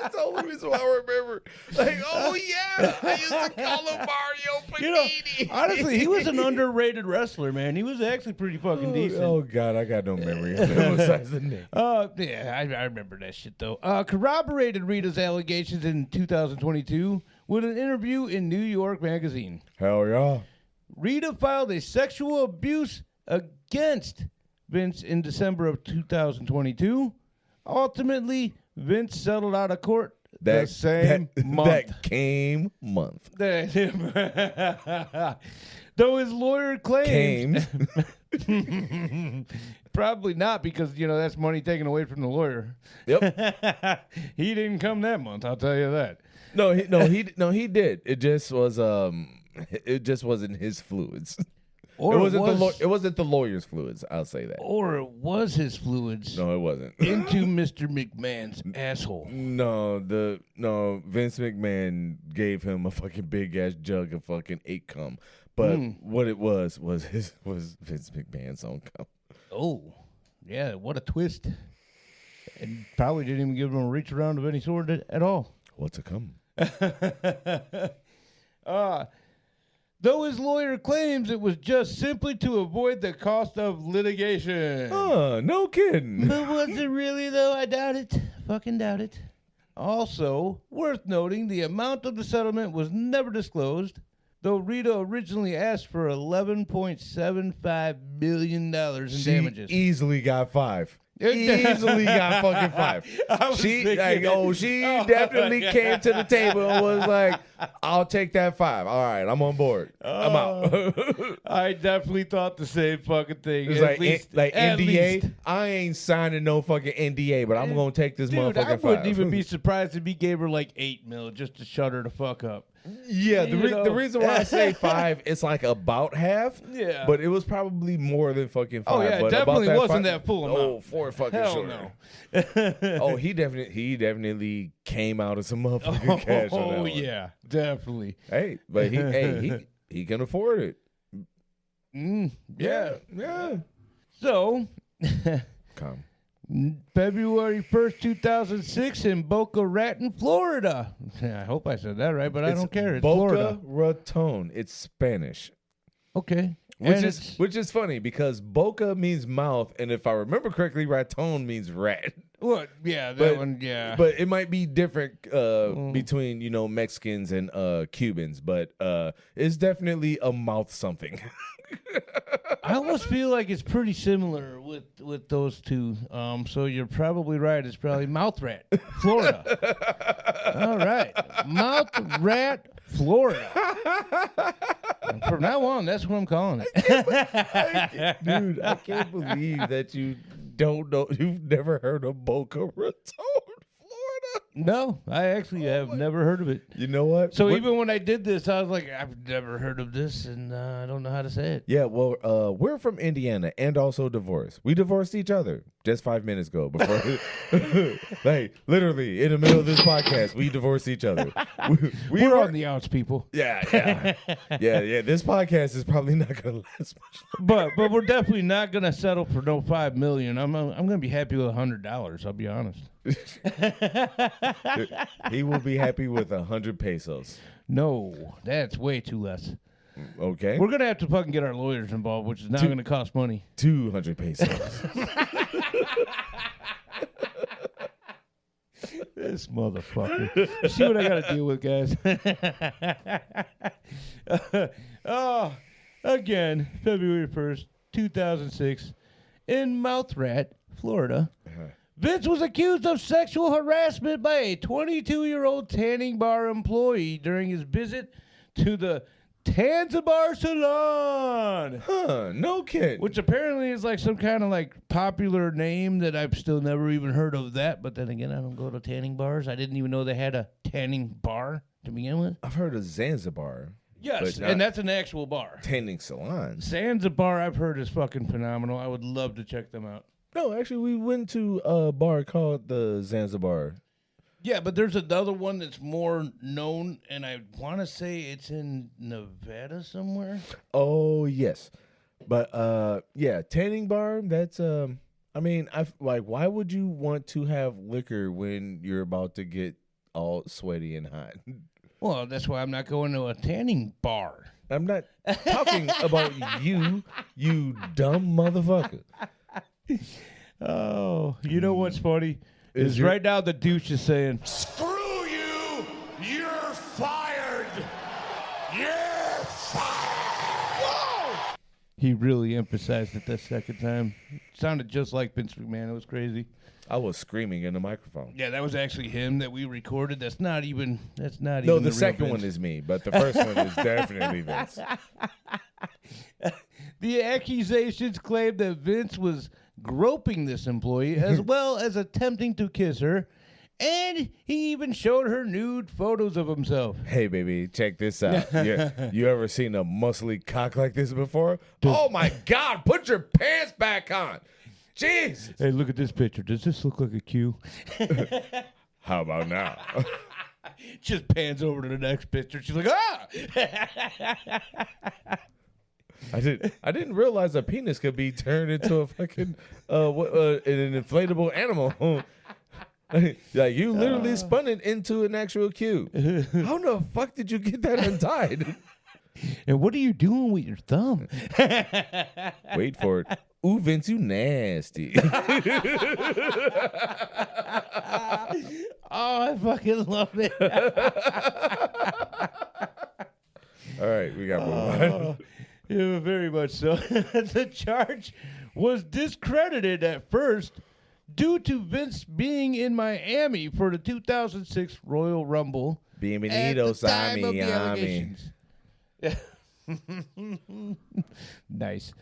[SPEAKER 1] That's the only reason why I remember. Like, oh yeah, I used to call him Mario Panini.
[SPEAKER 2] Honestly, he was an underrated wrestler, man. He was actually pretty fucking decent.
[SPEAKER 1] Oh God, I got no memory of him besides the name.
[SPEAKER 2] Yeah, I remember that shit, though. Corroborated Rita's allegations in 2022 with an interview in New York Magazine.
[SPEAKER 1] Hell yeah.
[SPEAKER 2] Rita filed a sexual abuse against Vince in December of 2022. Ultimately, Vince settled out of court the same month.
[SPEAKER 1] That came month.
[SPEAKER 2] Though his lawyer claims...
[SPEAKER 1] Came.
[SPEAKER 2] Probably not, because, that's money taken away from the lawyer.
[SPEAKER 1] Yep.
[SPEAKER 2] He didn't come that month, I'll tell you that.
[SPEAKER 1] he did. It just wasn't his fluids.
[SPEAKER 2] Or
[SPEAKER 1] it wasn't the lawyer's fluids. I'll say that.
[SPEAKER 2] Or it was his fluids.
[SPEAKER 1] No, it wasn't.
[SPEAKER 2] Into Mr. McMahon's asshole.
[SPEAKER 1] No, Vince McMahon gave him a fucking big ass jug of fucking 8 cum. But what it was Vince McMahon's own cum.
[SPEAKER 2] Oh, yeah, what a twist. And probably didn't even give him a reach around of any sort at all.
[SPEAKER 1] What's a cum?
[SPEAKER 2] Though his lawyer claims it was just simply to avoid the cost of litigation.
[SPEAKER 1] Oh, no kidding.
[SPEAKER 2] But was it really, though? I doubt it. Fucking doubt it. Also, worth noting, the amount of the settlement was never disclosed, though Rita originally asked for $11.75 million in damages.
[SPEAKER 1] Easily got 5. Easily got fucking 5. She definitely came to the table and was like, I'll take that 5. All right, I'm on board. I'm out.
[SPEAKER 2] I definitely thought the same fucking thing.
[SPEAKER 1] It's like NDA. I ain't signing no fucking NDA, but I'm going to take this motherfucking 5. I
[SPEAKER 2] wouldn't even be surprised if he gave her like $8 million just to shut her the fuck up.
[SPEAKER 1] Yeah, the reason why I say 5, it's like about half.
[SPEAKER 2] Yeah.
[SPEAKER 1] But it was probably more than fucking 5.
[SPEAKER 2] Oh, yeah, it definitely wasn't that full amount.
[SPEAKER 1] Oh, for fucking
[SPEAKER 2] Hell
[SPEAKER 1] sure.
[SPEAKER 2] No.
[SPEAKER 1] Oh, he definitely came out of some motherfucking cash on that one.
[SPEAKER 2] Yeah, definitely.
[SPEAKER 1] Hey, but he can afford it.
[SPEAKER 2] Yeah.
[SPEAKER 1] Yeah.
[SPEAKER 2] So,
[SPEAKER 1] Come.
[SPEAKER 2] February 1st, 2006 in Boca Raton, Florida. I hope I said that right, but I don't care. It's
[SPEAKER 1] Boca
[SPEAKER 2] Florida.
[SPEAKER 1] Raton. It's Spanish.
[SPEAKER 2] Okay.
[SPEAKER 1] Which is funny because Boca means mouth, and if I remember correctly, Raton means rat.
[SPEAKER 2] Well, yeah, that one, yeah.
[SPEAKER 1] But it might be different between, Mexicans and Cubans, but it's definitely a mouth something.
[SPEAKER 2] I almost feel like it's pretty similar with those two. So you're probably right. It's probably mouth rat, Florida. All right. Mouth rat, Florida. And from now on, that's what I'm calling it.
[SPEAKER 1] Dude, I can't believe that you don't know. You've never heard of Boca Raton, Florida.
[SPEAKER 2] No, I actually have never heard of it.
[SPEAKER 1] You know what?
[SPEAKER 2] So even when I did this, I was like, I've never heard of this, and I don't know how to say it.
[SPEAKER 1] Yeah, well, we're from Indiana and also divorced. We divorced each other just 5 minutes ago. Before, like literally in the middle of this podcast, we divorced each other.
[SPEAKER 2] We're on the outs, people.
[SPEAKER 1] Yeah. This podcast is probably not gonna last much
[SPEAKER 2] longer. But we're definitely not gonna settle for no $5 million. I'm gonna be happy with $100. I'll be honest.
[SPEAKER 1] He will be happy with 100 pesos.
[SPEAKER 2] No, that's way too less.
[SPEAKER 1] Okay.
[SPEAKER 2] We're going to have to fucking get our lawyers involved, which is now going to cost money.
[SPEAKER 1] 200 pesos.
[SPEAKER 2] This motherfucker. You see what I got to deal with, guys? Again, February 1st, 2006, in Mouth Rat, Florida. Vince was accused of sexual harassment by a 22-year-old tanning bar employee during his visit to the Tanzabar Salon.
[SPEAKER 1] Huh, no kidding.
[SPEAKER 2] Which apparently is like some kind of like popular name that I've still never even heard of that. But then again, I don't go to tanning bars. I didn't even know they had a tanning bar to begin with.
[SPEAKER 1] I've heard of Zanzibar.
[SPEAKER 2] Yes, and that's an actual bar.
[SPEAKER 1] Tanning salon.
[SPEAKER 2] Zanzibar, I've heard, is fucking phenomenal. I would love to check them out.
[SPEAKER 1] No, actually, we went to a bar called the Zanzibar.
[SPEAKER 2] Yeah, but there's another one that's more known, and I want to say it's in Nevada somewhere.
[SPEAKER 1] Oh, yes. But, yeah, tanning bar, that's, I mean, why would you want to have liquor when you're about to get all sweaty and hot?
[SPEAKER 2] Well, that's why I'm not going to a tanning bar.
[SPEAKER 1] I'm not talking about you dumb motherfucker.
[SPEAKER 2] Oh, you know what's funny? Is right now the douche is saying,
[SPEAKER 3] "Screw you! You're fired! You're fired!" Whoa!
[SPEAKER 2] He really emphasized it that second time. It sounded just like Vince McMahon. It was crazy.
[SPEAKER 1] I was screaming in the microphone.
[SPEAKER 2] Yeah, that was actually him that we recorded. That's not even.
[SPEAKER 1] No, the second one is me, but the first one is definitely Vince.
[SPEAKER 2] The accusations claim that Vince was groping this employee as well as attempting to kiss her, And he even showed her nude photos of himself.
[SPEAKER 1] Hey, baby, check this out. You ever seen a muscly cock like this before? Oh, my God. Put your pants back on. Jeez.
[SPEAKER 2] Hey, look at this picture. Does this look like a Q?
[SPEAKER 1] How about now?
[SPEAKER 2] Just pans over to the next picture. She's like, ah!
[SPEAKER 1] I didn't realize a penis could be turned into a fucking an inflatable animal. Like you literally spun it into an actual Q. How the fuck did you get that untied?
[SPEAKER 2] And what are you doing with your thumb?
[SPEAKER 1] Wait for it. Ooh, Vince, you nasty.
[SPEAKER 2] Oh, I fucking love it.
[SPEAKER 1] All right, we got more.
[SPEAKER 2] Yeah, very much so. The charge was discredited at first due to Vince being in Miami for the 2006 Royal Rumble.
[SPEAKER 1] Bienvenidos a Miami.
[SPEAKER 2] Nice.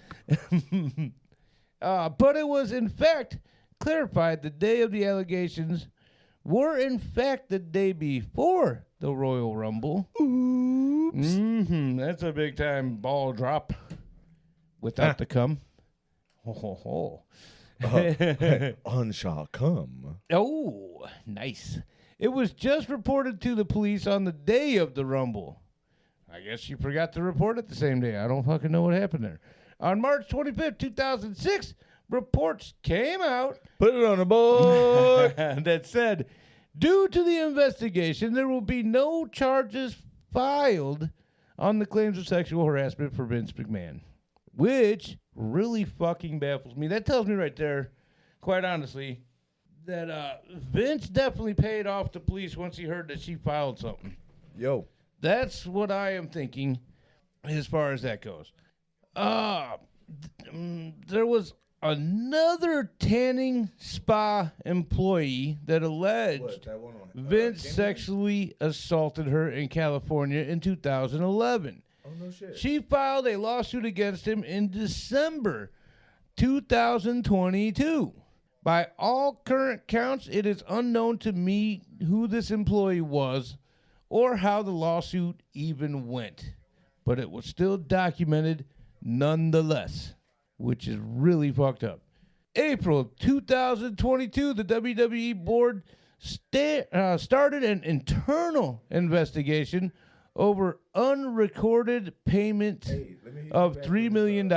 [SPEAKER 2] But it was, in fact, clarified the day of the allegations were, in fact, the day before the Royal Rumble. Oops. That's a big-time ball drop without the cum. Ho, ho, ho.
[SPEAKER 1] On shall come.
[SPEAKER 2] Oh, nice. It was just reported to the police on the day of the Rumble. I guess she forgot to report it the same day. I don't fucking know what happened there. On March 25th, 2006, reports came out.
[SPEAKER 1] Put it on the board.
[SPEAKER 2] That said, due to the investigation, there will be no charges filed on the claims of sexual harassment for Vince McMahon, which really fucking baffles me. That tells me right there, quite honestly, that Vince definitely paid off the police once he heard that she filed something.
[SPEAKER 1] Yo.
[SPEAKER 2] That's what I am thinking as far as that goes. There was another tanning spa employee that alleged Vince sexually assaulted her in California in 2011.
[SPEAKER 1] Oh, no shit.
[SPEAKER 2] She filed a lawsuit against him in December 2022. By all current counts, it is unknown to me who this employee was or how the lawsuit even went. But it was still documented nonetheless, which is really fucked up. April 2022, the WWE board started an internal investigation over unrecorded payment of $3 million,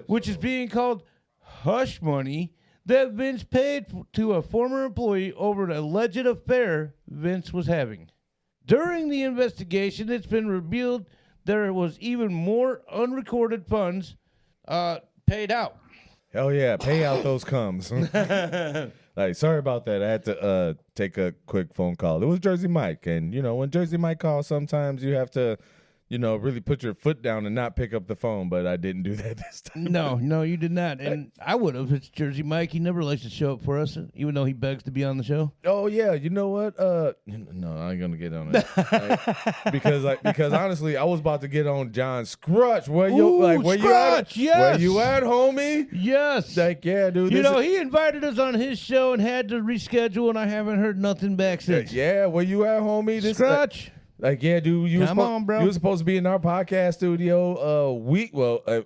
[SPEAKER 2] which is being called hush money that Vince paid to a former employee over an alleged affair Vince was having. During the investigation, it's been revealed there was even more unrecorded funds paid out.
[SPEAKER 1] Hell yeah, pay out those cums. Like, sorry about that. I had to take a quick phone call. It was Jersey Mike, and when Jersey Mike calls, sometimes you have to, really put your foot down and not pick up the phone. But I didn't do that this time.
[SPEAKER 2] No, you did not, and I would have. It's Jersey Mike. He never likes to show up for us, even though he begs to be on the show.
[SPEAKER 1] Oh yeah, you know what? No, I ain't gonna get on it because honestly, I was about to get on John Scrutch. Where you at?
[SPEAKER 2] Yes.
[SPEAKER 1] Where you at, homie?
[SPEAKER 2] Yes.
[SPEAKER 1] Like, yeah, dude.
[SPEAKER 2] He invited us on his show and had to reschedule, and I haven't heard nothing back since.
[SPEAKER 1] Yeah, where you at, homie?
[SPEAKER 2] Scrutch.
[SPEAKER 1] Like, yeah, dude,
[SPEAKER 2] Come on, bro.
[SPEAKER 1] You were supposed to be in our podcast studio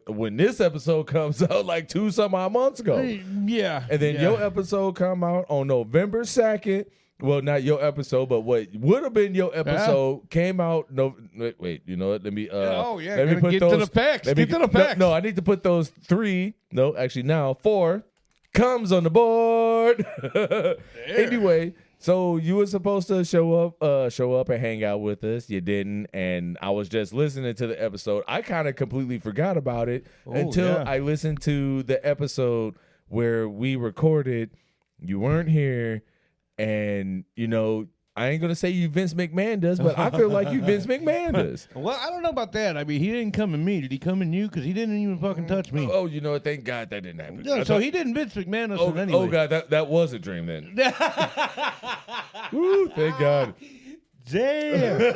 [SPEAKER 1] when this episode comes out, like 2-some-odd months ago.
[SPEAKER 2] Yeah.
[SPEAKER 1] And then your episode come out on November 2nd. Well, not your episode, but what would have been your episode came out. Wait, you know what? Let me.
[SPEAKER 2] Let me put get those, to the facts. Get to the facts.
[SPEAKER 1] No, I need to put those 4 comes on the board. Anyway. So you were supposed to show up and hang out with us. You didn't, and I was just listening to the episode. I kind of completely forgot about it until I listened to the episode where we recorded. You weren't here, and I ain't gonna say you Vince McMahon does, but I feel like you Vince McMahon does.
[SPEAKER 2] Well, I don't know about that. I mean, he didn't come in me. Did he come in you? Because he didn't even fucking touch me.
[SPEAKER 1] Oh, you know what? Thank God that didn't happen.
[SPEAKER 2] Yeah, so he didn't Vince McMahon us anyway.
[SPEAKER 1] Oh God, that was a dream then. Woo, thank God.
[SPEAKER 2] Damn.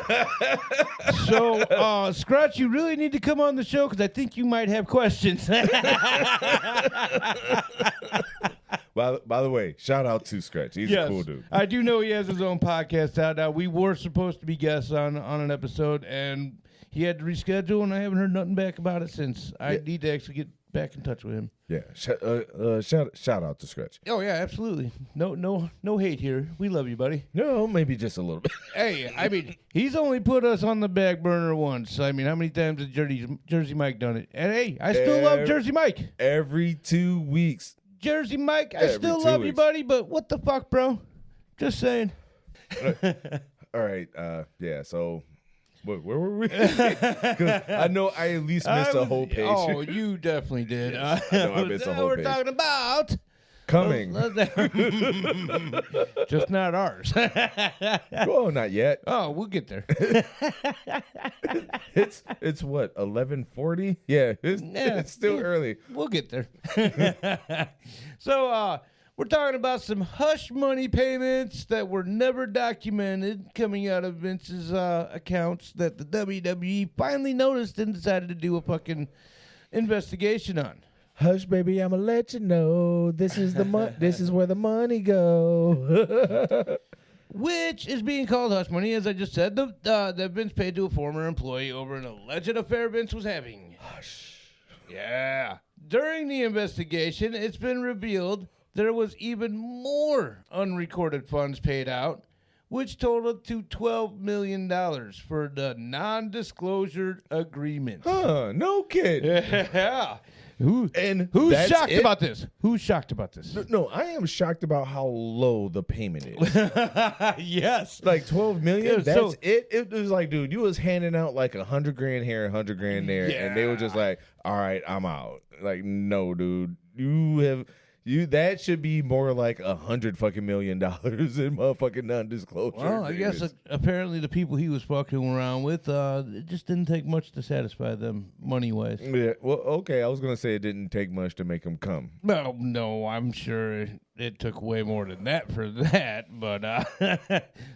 [SPEAKER 2] So, Scratch, you really need to come on the show because I think you might have questions.
[SPEAKER 1] By the way, shout out to Scratch. He's a cool dude.
[SPEAKER 2] I do know he has his own podcast out now. We were supposed to be guests on an episode, and he had to reschedule, and I haven't heard nothing back about it since. I need to actually get back in touch with him.
[SPEAKER 1] Yeah, shout out to Scratch.
[SPEAKER 2] Oh yeah, absolutely. No hate here. We love you, buddy.
[SPEAKER 1] No, maybe just a little bit.
[SPEAKER 2] Hey, I mean, he's only put us on the back burner once. I mean, how many times has Jersey Mike done it? And hey, I still love Jersey Mike.
[SPEAKER 1] Every 2 weeks.
[SPEAKER 2] Jersey Mike, I still love you, buddy, but what the fuck, bro? Just saying.
[SPEAKER 1] All right, yeah, so where were we? 'Cause I know I at least missed a whole page.
[SPEAKER 2] Oh, you definitely did.
[SPEAKER 1] Yes, I know I missed a whole
[SPEAKER 2] we're
[SPEAKER 1] page.
[SPEAKER 2] talking about
[SPEAKER 1] Coming.
[SPEAKER 2] Just not ours.
[SPEAKER 1] Well, not yet.
[SPEAKER 2] Oh, we'll get there.
[SPEAKER 1] It's what, 11:40? Yeah, it's still early.
[SPEAKER 2] We'll get there. So, we're talking about some hush money payments that were never documented coming out of Vince's accounts that the WWE finally noticed and decided to do a fucking investigation on.
[SPEAKER 1] Hush, baby, I'ma let you know this is this is where the money go.
[SPEAKER 2] Which is being called hush money, as I just said, that Vince paid to a former employee over an alleged affair Vince was having.
[SPEAKER 1] Hush.
[SPEAKER 2] Yeah. During the investigation, it's been revealed there was even more unrecorded funds paid out, which totaled to $12 million for the non-disclosure agreement.
[SPEAKER 1] Huh, no kidding.
[SPEAKER 2] Yeah.
[SPEAKER 1] Who's
[SPEAKER 2] Who's shocked about this? Who's shocked about this?
[SPEAKER 1] No, I am shocked about how low the payment is.
[SPEAKER 2] Yes.
[SPEAKER 1] Like 12 million,
[SPEAKER 2] Yeah,
[SPEAKER 1] that's
[SPEAKER 2] so-
[SPEAKER 1] it. It was like, dude, you was handing out like $100,000 here, $100,000 there, and they were just like, all right, I'm out. Like, no, dude, that should be more like $100 million in motherfucking non-disclosure.
[SPEAKER 2] Well, I guess apparently the people he was fucking around with, it just didn't take much to satisfy them money-wise.
[SPEAKER 1] Yeah, well, okay, I was gonna say it didn't take much to make him come.
[SPEAKER 2] Well, no, I'm sure it took way more than that for that, but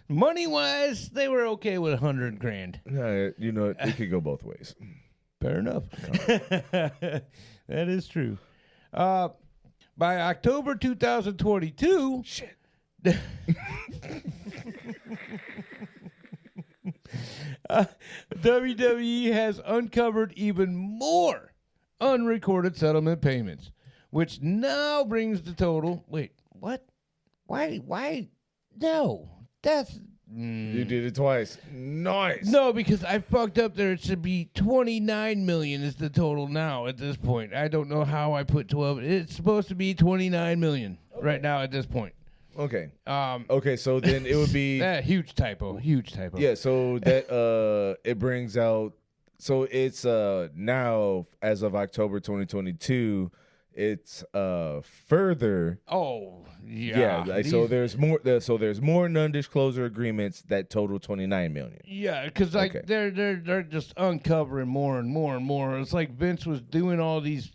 [SPEAKER 2] money-wise, they were okay with $100,000.
[SPEAKER 1] You know, it could go both ways.
[SPEAKER 2] Fair enough. That is true. By October 2022,
[SPEAKER 1] Shit.
[SPEAKER 2] WWE has uncovered even more unrecorded settlement payments, which now brings the total. Wait, what? Why? No, that's.
[SPEAKER 1] You did it twice. Nice.
[SPEAKER 2] No, because I fucked up there. It should be 29 million is the total now at this point. I don't know how I put 12. It's supposed to be 29 million right now at this point.
[SPEAKER 1] Okay. Okay, so then it would be
[SPEAKER 2] huge typo.
[SPEAKER 1] Yeah, so that it brings out, so it's now as of October 2022, it's further.
[SPEAKER 2] Oh, yeah.
[SPEAKER 1] Yeah, so there's more non-disclosure agreements that total 29 million.
[SPEAKER 2] Yeah, because like they're just uncovering more and more and more. It's like Vince was doing all these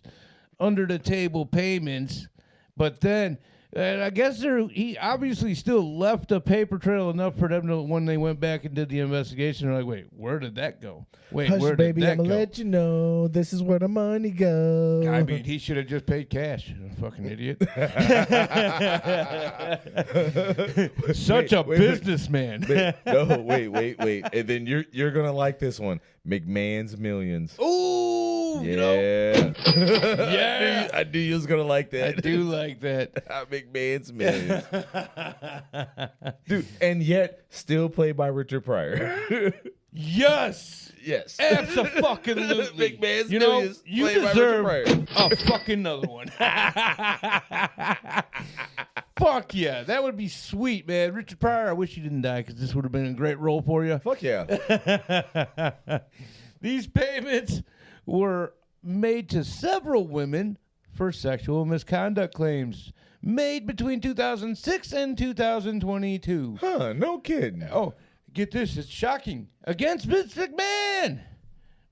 [SPEAKER 2] under the table payments, but then I guess he obviously still left a paper trail enough for them to, when they went back and did the investigation, they're like, wait, where did that go? Wait,
[SPEAKER 1] Hush,
[SPEAKER 2] where
[SPEAKER 1] baby,
[SPEAKER 2] did that
[SPEAKER 1] I'ma
[SPEAKER 2] go?
[SPEAKER 1] let you know this is where the money goes.
[SPEAKER 2] I mean, he should have just paid cash. Fucking idiot. Such a businessman.
[SPEAKER 1] Wait. And then you're gonna like this one. McMahon's Millions.
[SPEAKER 2] Ooh,
[SPEAKER 1] yeah.
[SPEAKER 2] Yeah.
[SPEAKER 1] I knew you was gonna like that.
[SPEAKER 2] I do like that.
[SPEAKER 1] McMahon's Millions. Dude, and yet still played by Richard Pryor.
[SPEAKER 2] Yes.
[SPEAKER 1] Yes.
[SPEAKER 2] Absolutely.
[SPEAKER 1] McMahon's
[SPEAKER 2] you
[SPEAKER 1] Millions.
[SPEAKER 2] You
[SPEAKER 1] played by
[SPEAKER 2] deserve
[SPEAKER 1] Richard Pryor.
[SPEAKER 2] a fucking another one. Fuck yeah. That would be sweet, man. Richard Pryor, I wish you didn't die because this would have been a great role for you.
[SPEAKER 1] Fuck yeah.
[SPEAKER 2] These payments were made to several women for sexual misconduct claims made between 2006 and 2022.
[SPEAKER 1] Huh, no kidding.
[SPEAKER 2] Oh, get this. It's shocking. Against Vince McMahon.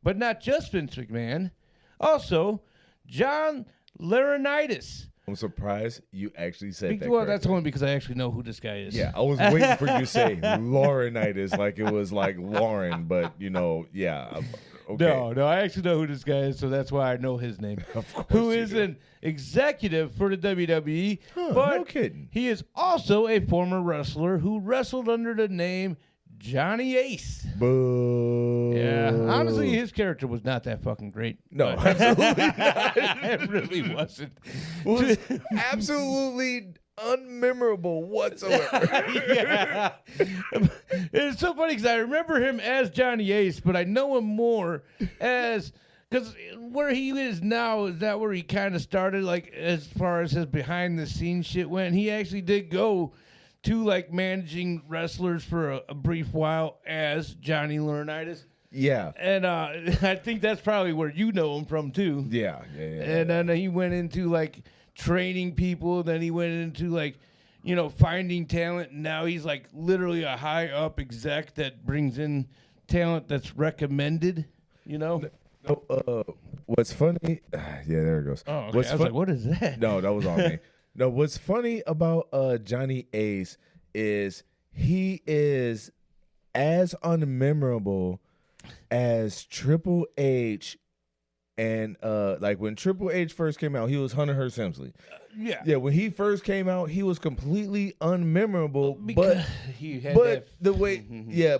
[SPEAKER 2] But not just Vince McMahon. Also, John Laurinaitis,
[SPEAKER 1] I'm surprised you actually said that.
[SPEAKER 2] Well, that's
[SPEAKER 1] correctly.
[SPEAKER 2] only because I actually know who this guy is.
[SPEAKER 1] Yeah, I was waiting for you to say Laurenitis like it was like Lauren, but yeah. Okay.
[SPEAKER 2] No, I actually know who this guy is, so that's why I know his name.
[SPEAKER 1] Of course
[SPEAKER 2] Who
[SPEAKER 1] you
[SPEAKER 2] is
[SPEAKER 1] do.
[SPEAKER 2] an executive for the WWE,
[SPEAKER 1] Huh,
[SPEAKER 2] but
[SPEAKER 1] no kidding.
[SPEAKER 2] he is also a former wrestler who wrestled under the name Johnny Ace.
[SPEAKER 1] Boo.
[SPEAKER 2] Yeah, honestly, his character was not that fucking great.
[SPEAKER 1] No,
[SPEAKER 2] but-
[SPEAKER 1] absolutely not.
[SPEAKER 2] It really wasn't.
[SPEAKER 1] Was absolutely unmemorable whatsoever.
[SPEAKER 2] Yeah. It's so funny because I remember him as Johnny Ace, but I know him more as because where he is now is that where he kind of started, like as far as his behind the scenes shit went. He actually did go to like managing wrestlers for a brief while as Johnny Laurinaitis.
[SPEAKER 1] Yeah.
[SPEAKER 2] And I think that's probably where you know him from too.
[SPEAKER 1] Yeah.
[SPEAKER 2] And then he went into like training people. Then he went into like, finding talent. And now he's like literally a high up exec that brings in talent that's recommended.
[SPEAKER 1] What's funny? Yeah, there it goes.
[SPEAKER 2] Oh, okay.
[SPEAKER 1] What's
[SPEAKER 2] I was like, what is that?
[SPEAKER 1] No, that was on me. No, what's funny about Johnny Ace is he is as unmemorable as Triple H, and like when Triple H first came out, he was Hunter Hearst Helmsley. Yeah, when he first came out, he was completely unmemorable. But
[SPEAKER 2] he had
[SPEAKER 1] the way,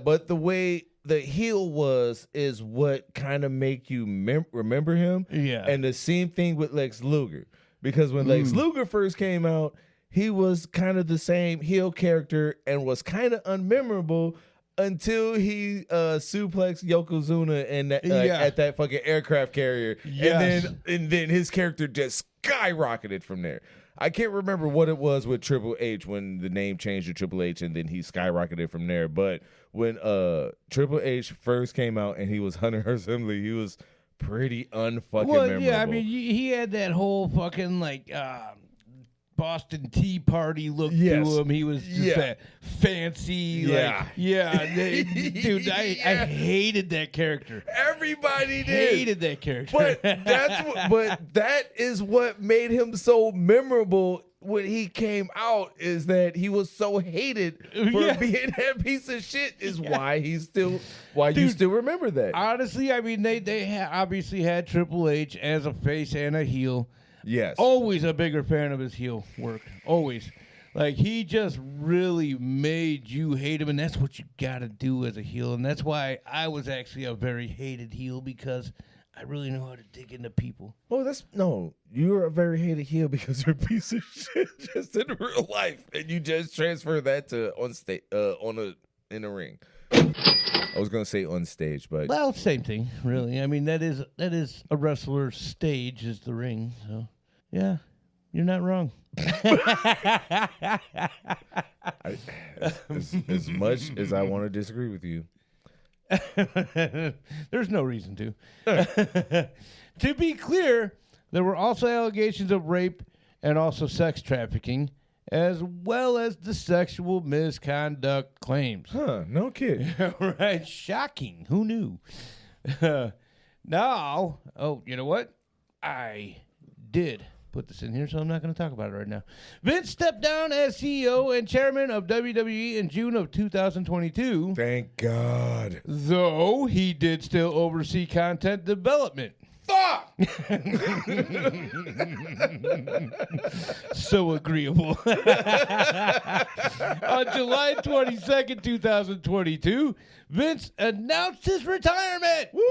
[SPEAKER 1] but the way the heel is what kind of make you remember him.
[SPEAKER 2] Yeah,
[SPEAKER 1] and the same thing with Lex Luger, because when Lex Luger first came out, he was kind of the same heel character and was kind of unmemorable until he suplexed Yokozuna and at that fucking aircraft carrier.
[SPEAKER 2] Yes.
[SPEAKER 1] And then his character just skyrocketed from there. I can't remember what it was with Triple H when the name changed to Triple H and then he skyrocketed from there. But when Triple H first came out and he was Hunter Hearst Helmsley, he was pretty memorable.
[SPEAKER 2] Yeah, I mean, he had that whole fucking like Boston Tea Party look to him. He was just that fancy, dude. I hated that character.
[SPEAKER 1] Everybody
[SPEAKER 2] Hated that character.
[SPEAKER 1] But that is what made him so memorable when he came out, is that he was so hated for being that piece of shit, is why you still remember that.
[SPEAKER 2] Honestly, I mean, they obviously had Triple H as a face and a heel.
[SPEAKER 1] Yes.
[SPEAKER 2] Always a bigger fan of his heel work. Always. Like, he just really made you hate him, and that's what you got to do as a heel. And that's why I was actually a very hated heel, because I really know how to dig into people.
[SPEAKER 1] Oh, you're a very hated heel because you're a piece of shit just in real life, and you just transfer that to on stage, in a ring. I was gonna say on stage, but
[SPEAKER 2] Well, same thing, really. I mean, that is a wrestler's stage, is the ring. So, yeah, you're not wrong.
[SPEAKER 1] as much as I want to disagree with you,
[SPEAKER 2] There's no reason to. To be clear, there were also allegations of rape and also sex trafficking, as well as the sexual misconduct claims.
[SPEAKER 1] no kidding.
[SPEAKER 2] Right? Shocking. Who knew? Now, you know what? I did put this in here, so I'm not going to talk about it right now. Vince stepped down as CEO and chairman of WWE in June of 2022.
[SPEAKER 1] Thank God.
[SPEAKER 2] Though he did still oversee content development.
[SPEAKER 1] Fuck!
[SPEAKER 2] So agreeable. On July 22nd, 2022, Vince announced his retirement.
[SPEAKER 1] Woo!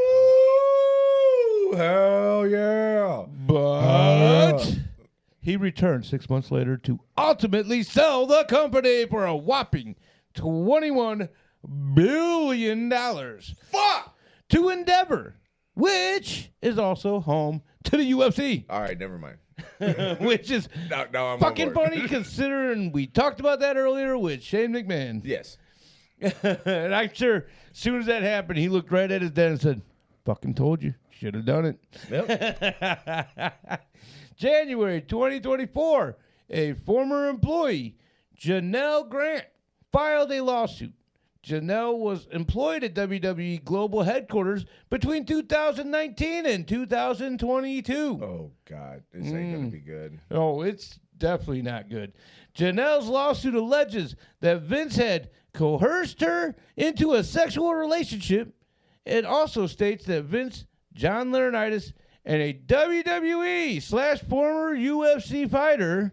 [SPEAKER 1] Hell yeah!
[SPEAKER 2] But he returned 6 months later to ultimately sell the company for a whopping $21 billion.
[SPEAKER 1] Fuck!
[SPEAKER 2] To Endeavor, which is also home to the UFC.
[SPEAKER 1] All right, never mind.
[SPEAKER 2] Which is
[SPEAKER 1] Now I'm
[SPEAKER 2] fucking
[SPEAKER 1] on board.
[SPEAKER 2] funny, considering we talked about that earlier with Shane McMahon.
[SPEAKER 1] Yes.
[SPEAKER 2] And I'm sure as soon as that happened, he looked right at his dad and said, fucking told you. Should have done it.
[SPEAKER 1] Yep.
[SPEAKER 2] January 2024, a former employee, Janelle Grant, filed a lawsuit Janelle was employed at WWE Global Headquarters between 2019 and 2022.
[SPEAKER 1] Oh, God. This ain't going to be good.
[SPEAKER 2] Oh, it's definitely not good. Janelle's lawsuit alleges that Vince had coerced her into a sexual relationship. It also states that Vince, John Laurinaitis, and a WWE/former UFC fighter,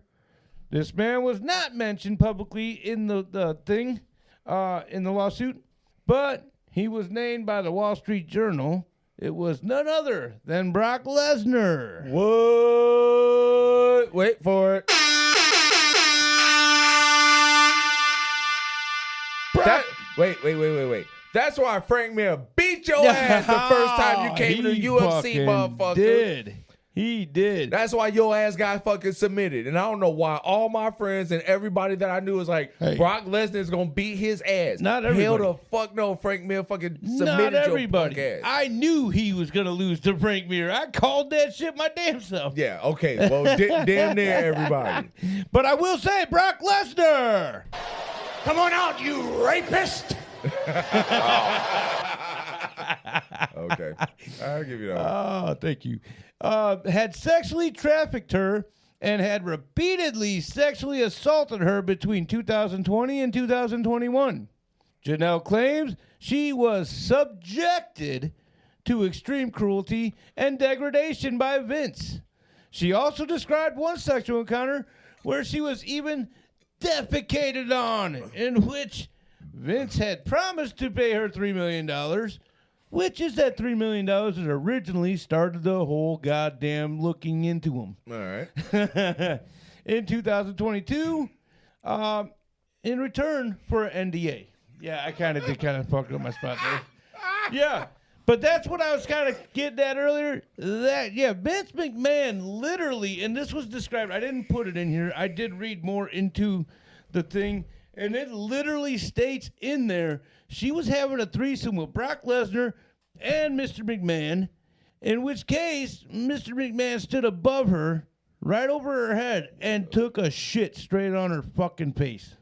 [SPEAKER 2] this man was not mentioned publicly in the thing, in the lawsuit, but he was named by the Wall Street Journal. It was none other than Brock Lesnar.
[SPEAKER 1] What? Wait for it. Wait. That's why Frank Mir beat your ass the first time you came to the UFC, motherfucker.
[SPEAKER 2] He did.
[SPEAKER 1] That's why your ass got fucking submitted. And I don't know why all my friends and everybody that I knew was like, hey, Brock Lesnar is going to beat his ass.
[SPEAKER 2] Not everybody.
[SPEAKER 1] Hell the fuck no, Frank Mir fucking submitted
[SPEAKER 2] Not everybody.
[SPEAKER 1] your punk ass.
[SPEAKER 2] I knew he was going to lose to Frank Mir. I called that shit my damn self.
[SPEAKER 1] Yeah, okay. Well, damn near everybody.
[SPEAKER 2] But I will say, Brock Lesnar.
[SPEAKER 3] Come on out, you rapist.
[SPEAKER 1] Okay. I'll give you that one.
[SPEAKER 2] Oh, thank you. Had sexually trafficked her and had repeatedly sexually assaulted her between 2020 and 2021. Janelle claims she was subjected to extreme cruelty and degradation by Vince. She also described one sexual encounter where she was even defecated on, in which Vince had promised to pay her $3 million, which is that $3 million that originally started the whole goddamn looking into him.
[SPEAKER 1] All right.
[SPEAKER 2] In 2022, in return for an NDA. Yeah, I kind of fucked up my spot there. Yeah, but that's what I was kind of getting at earlier. Vince McMahon literally, and this was described, I didn't put it in here. I did read more into the thing, and it literally states in there she was having a threesome with Brock Lesnar and Mr. McMahon, in which case Mr. McMahon stood above her, right over her head, and took a shit straight on her fucking face.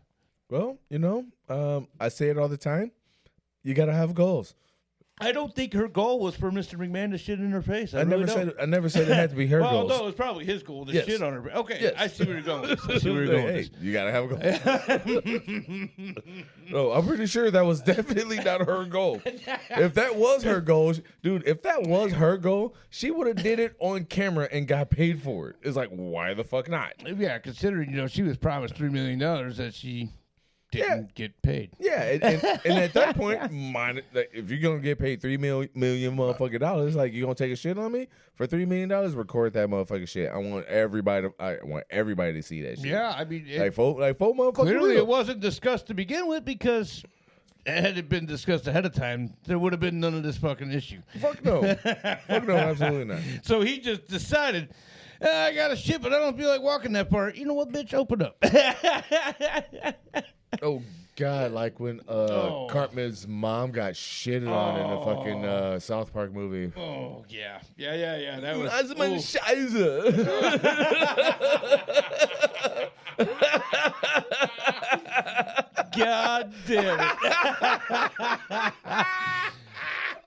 [SPEAKER 1] Well, I say it all the time. You got to have goals.
[SPEAKER 2] I don't think her goal was for Mr. McMahon to shit in her face. I
[SPEAKER 1] never said it had to be her
[SPEAKER 2] well,
[SPEAKER 1] goals.
[SPEAKER 2] no, it was probably his goal to shit on her. Okay,
[SPEAKER 1] yes.
[SPEAKER 2] I see where you're going with this.
[SPEAKER 1] You got to have a goal. No, I'm pretty sure that was definitely not her goal. If that was her goal, dude, she would have did it on camera and got paid for it. It's like, why the fuck not?
[SPEAKER 2] Yeah, considering, she was promised $3 million that she didn't get paid.
[SPEAKER 1] Yeah, and at that point, if you're gonna get paid $3 million motherfucking dollars, like you gonna take a shit on me for $3 million? Record that motherfucking shit. I want everybody to see that shit.
[SPEAKER 2] Yeah, I mean,
[SPEAKER 1] like folk motherfuckers.
[SPEAKER 2] Clearly, it wasn't discussed to begin with because had it been discussed ahead of time, there would have been none of this fucking issue.
[SPEAKER 1] Fuck no, absolutely not.
[SPEAKER 2] So he just decided, I got a shit, but I don't feel like walking that far. You know what, bitch? Open up.
[SPEAKER 1] Oh God! Like when Cartman's mom got shitted on in the fucking South Park movie.
[SPEAKER 2] Oh yeah. That was.
[SPEAKER 1] That's my Scheiße.
[SPEAKER 2] God damn it!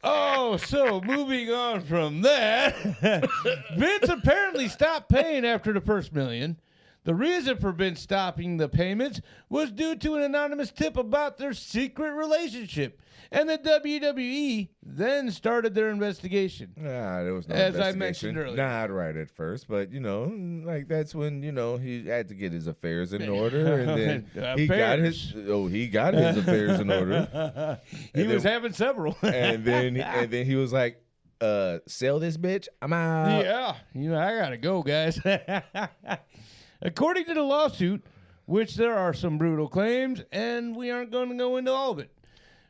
[SPEAKER 2] Oh, so moving on from that, Vince apparently stopped paying after the first $1 million. The reason for Vince stopping the payments was due to an anonymous tip about their secret relationship. And the WWE then started their investigation.
[SPEAKER 1] There was no
[SPEAKER 2] as
[SPEAKER 1] investigation.
[SPEAKER 2] I mentioned earlier.
[SPEAKER 1] Not right at first, but, that's when, he had to get his affairs in order. And then he got his affairs in order.
[SPEAKER 2] He was having several.
[SPEAKER 1] and then he was like, sell this bitch, I'm out.
[SPEAKER 2] Yeah, I got to go, guys. According to the lawsuit, which there are some brutal claims, and we aren't going to go into all of it,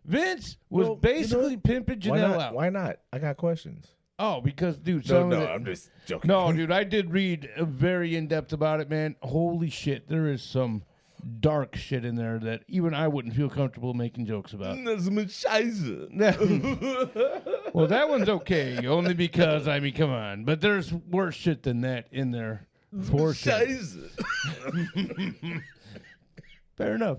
[SPEAKER 2] Vince was basically pimping Janelle out.
[SPEAKER 1] Why not? I got questions.
[SPEAKER 2] Oh, because, dude.
[SPEAKER 1] I'm just joking.
[SPEAKER 2] No, dude, I did read very in-depth about it, man. Holy shit, there is some dark shit in there that even I wouldn't feel comfortable making jokes about.
[SPEAKER 1] That's my Scheiße.
[SPEAKER 2] Well, that one's okay, only because, come on. But there's worse shit than that in there. For sure. Fair enough.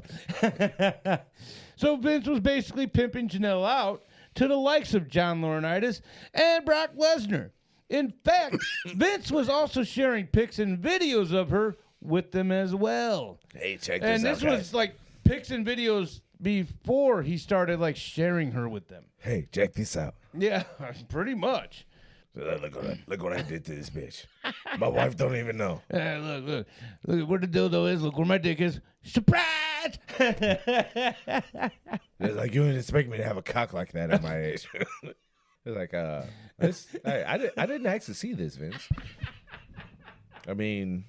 [SPEAKER 2] So Vince was basically pimping Janelle out to the likes of John Laurinaitis and Brock Lesnar. In fact, Vince was also sharing pics and videos of her with them as well.
[SPEAKER 1] Hey, check this out,
[SPEAKER 2] And this was like pics and videos before he started like sharing her with them.
[SPEAKER 1] Hey, check this out.
[SPEAKER 2] Yeah, pretty much.
[SPEAKER 1] Look what I did to this bitch. My wife don't even know.
[SPEAKER 2] Look where the dildo is. Look where my dick is. Surprise!
[SPEAKER 1] It's like you didn't expect me to have a cock like that at my age. It's like, I didn't actually see this, Vince. I mean,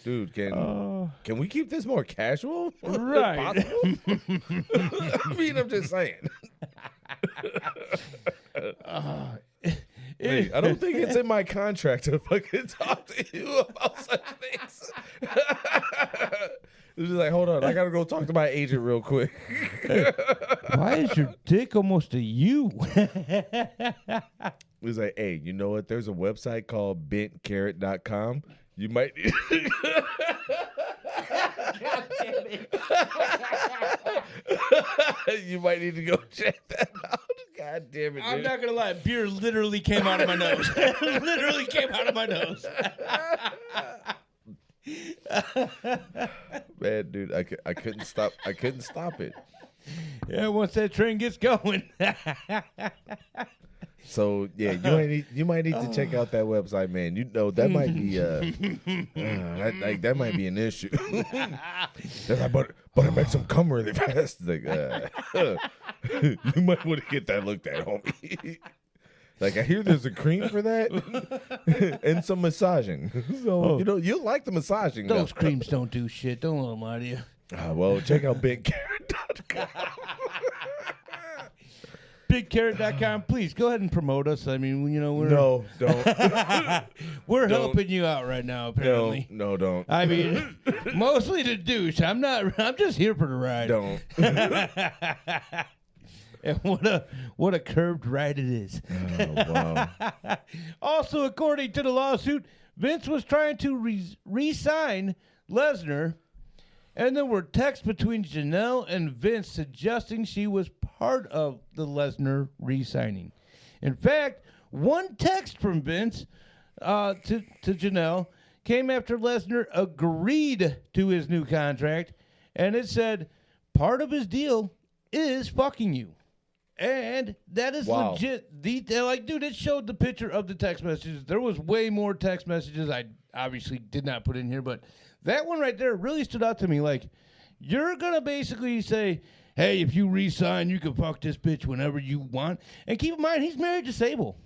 [SPEAKER 1] dude, can we keep this more casual?
[SPEAKER 2] Right.
[SPEAKER 1] I mean, I'm just saying. Hey, I don't think it's in my contract to fucking talk to you about such things. It's just like, hold on, I gotta go talk to my agent real quick.
[SPEAKER 2] Why is your dick almost a U?
[SPEAKER 1] It's like, hey, you know what? There's a website called bentcarrot.com. You might need
[SPEAKER 2] God damn it.
[SPEAKER 1] you might need to go check that out. God damn it, dude.
[SPEAKER 2] I'm not gonna lie, beer literally came out of my nose. Literally came out of my nose.
[SPEAKER 1] Man, dude, I couldn't stop. I couldn't stop it.
[SPEAKER 2] Yeah, once that train gets going.
[SPEAKER 1] So yeah, you might need to check out that website, man. You know that might be that might be an issue. They're like, but I make some cum really fast. Like, you might want to get that looked at, homie. Like, I hear there's a cream for that and some massaging. So you'll like the massaging.
[SPEAKER 2] Those creams don't do shit. Don't let them lie to you.
[SPEAKER 1] Well, check out bigcarrot.com.
[SPEAKER 2] BigCarrot.com, please go ahead and promote us. I mean, you know, we're
[SPEAKER 1] No, don't.
[SPEAKER 2] we're
[SPEAKER 1] Don't.
[SPEAKER 2] helping you out right now. Apparently,
[SPEAKER 1] No, don't.
[SPEAKER 2] I mean, mostly the douche. I'm just here for the ride.
[SPEAKER 1] Don't.
[SPEAKER 2] And what a curved ride it is.
[SPEAKER 1] Oh, wow.
[SPEAKER 2] Also, according to the lawsuit, Vince was trying to re-sign Lesnar, and there were texts between Janelle and Vince suggesting she was part of the Lesnar re-signing. In fact, one text from Vince to Janelle came after Lesnar agreed to his new contract, and it said, part of his deal is fucking you. And that is legit detail. Like, dude, it showed the picture of the text messages. There was way more text messages I obviously did not put in here, but that one right there really stood out to me. Like, you're going to basically say, hey, if you re-sign, you can fuck this bitch whenever you want. And keep in mind, he's married to Sable.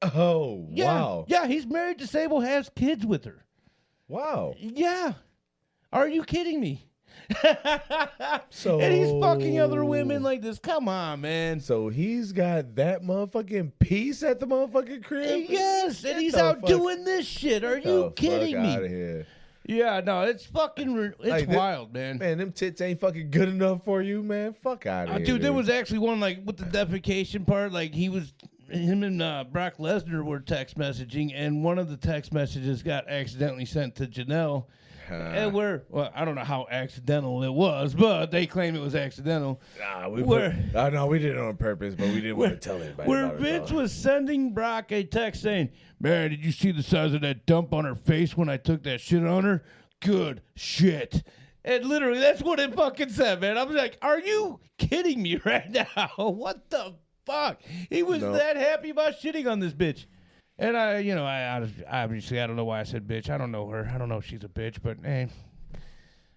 [SPEAKER 1] Oh,
[SPEAKER 2] Yeah,
[SPEAKER 1] wow.
[SPEAKER 2] yeah, he's married to Sable, has kids with her.
[SPEAKER 1] Wow.
[SPEAKER 2] Yeah. Are you kidding me?
[SPEAKER 1] So,
[SPEAKER 2] and he's fucking other women like this. Come on, man.
[SPEAKER 1] So he's got that motherfucking piece at the motherfucking crib?
[SPEAKER 2] Yes, and
[SPEAKER 1] Get
[SPEAKER 2] he's
[SPEAKER 1] the
[SPEAKER 2] out
[SPEAKER 1] fuck-
[SPEAKER 2] doing this shit. Are you kidding me?
[SPEAKER 1] Out of here.
[SPEAKER 2] Yeah, no, it's fucking, it's
[SPEAKER 1] Like,
[SPEAKER 2] wild, man.
[SPEAKER 1] Man, them tits ain't fucking good enough for you, man. Fuck out of here.
[SPEAKER 2] Dude, there was actually one, like, with the defecation part, like, him and Brock Lesnar were text messaging, and one of the text messages got accidentally sent to Janelle. And well, I don't know how accidental it was, but they claim it was accidental.
[SPEAKER 1] Nah, we did it on purpose, but we didn't want to tell anybody.
[SPEAKER 2] Where
[SPEAKER 1] about
[SPEAKER 2] Vince
[SPEAKER 1] it,
[SPEAKER 2] was sending Brock a text saying, man, did you see the size of that dump on her face when I took that shit on her? Good shit. And literally, that's what it fucking said, man. I was like, are you kidding me right now? What the fuck? He was that happy about shitting on this bitch. And I obviously, I don't know why I said bitch. I don't know her. I don't know if she's a bitch, but hey.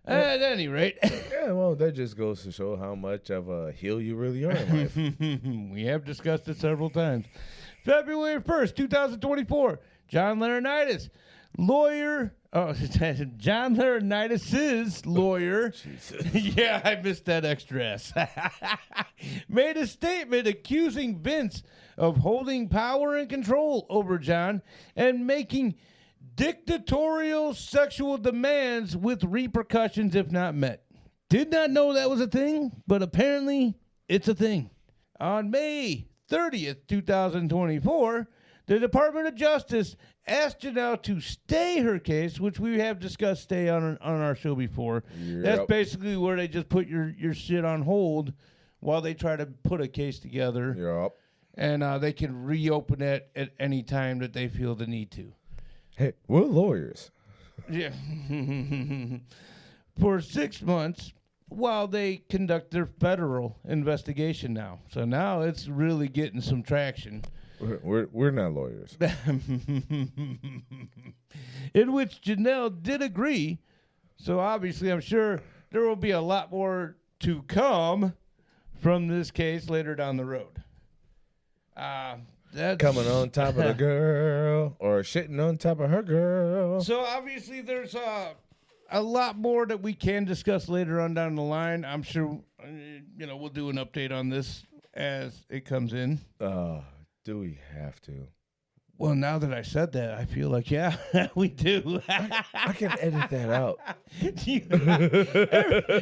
[SPEAKER 2] At any rate.
[SPEAKER 1] Yeah, well, that just goes to show how much of a heel you really are in life.
[SPEAKER 2] We have discussed it several times. February 1st, 2024. John Laurinaitis, lawyer. Oh, John Laurinaitis' lawyer. Yeah, I missed that extra S. Made a statement accusing Vince of holding power and control over John and making dictatorial sexual demands with repercussions if not met. Did not know that was a thing, but apparently it's a thing. On May 30th, 2024, The Department of Justice asked Janelle to stay her case, which we have discussed stay on our show before.
[SPEAKER 1] Yep.
[SPEAKER 2] That's basically where they just put your shit on hold while they try to put a case together.
[SPEAKER 1] Yep.
[SPEAKER 2] And they can reopen it at any time that they feel the need to.
[SPEAKER 1] Hey, we're lawyers.
[SPEAKER 2] Yeah. For 6 months while they conduct their federal investigation now. So now it's really getting some traction.
[SPEAKER 1] We're not lawyers.
[SPEAKER 2] In which Janelle did agree. So obviously I'm sure there will be a lot more to come from this case later down the road. That's
[SPEAKER 1] Coming on top of the girl or shitting on top of her girl.
[SPEAKER 2] So obviously there's a lot more that we can discuss later on down the line. I'm sure we'll do an update on this as it comes in.
[SPEAKER 1] Do we have to?
[SPEAKER 2] Well, now that I said that, I feel like, yeah, we do.
[SPEAKER 1] I can edit that out.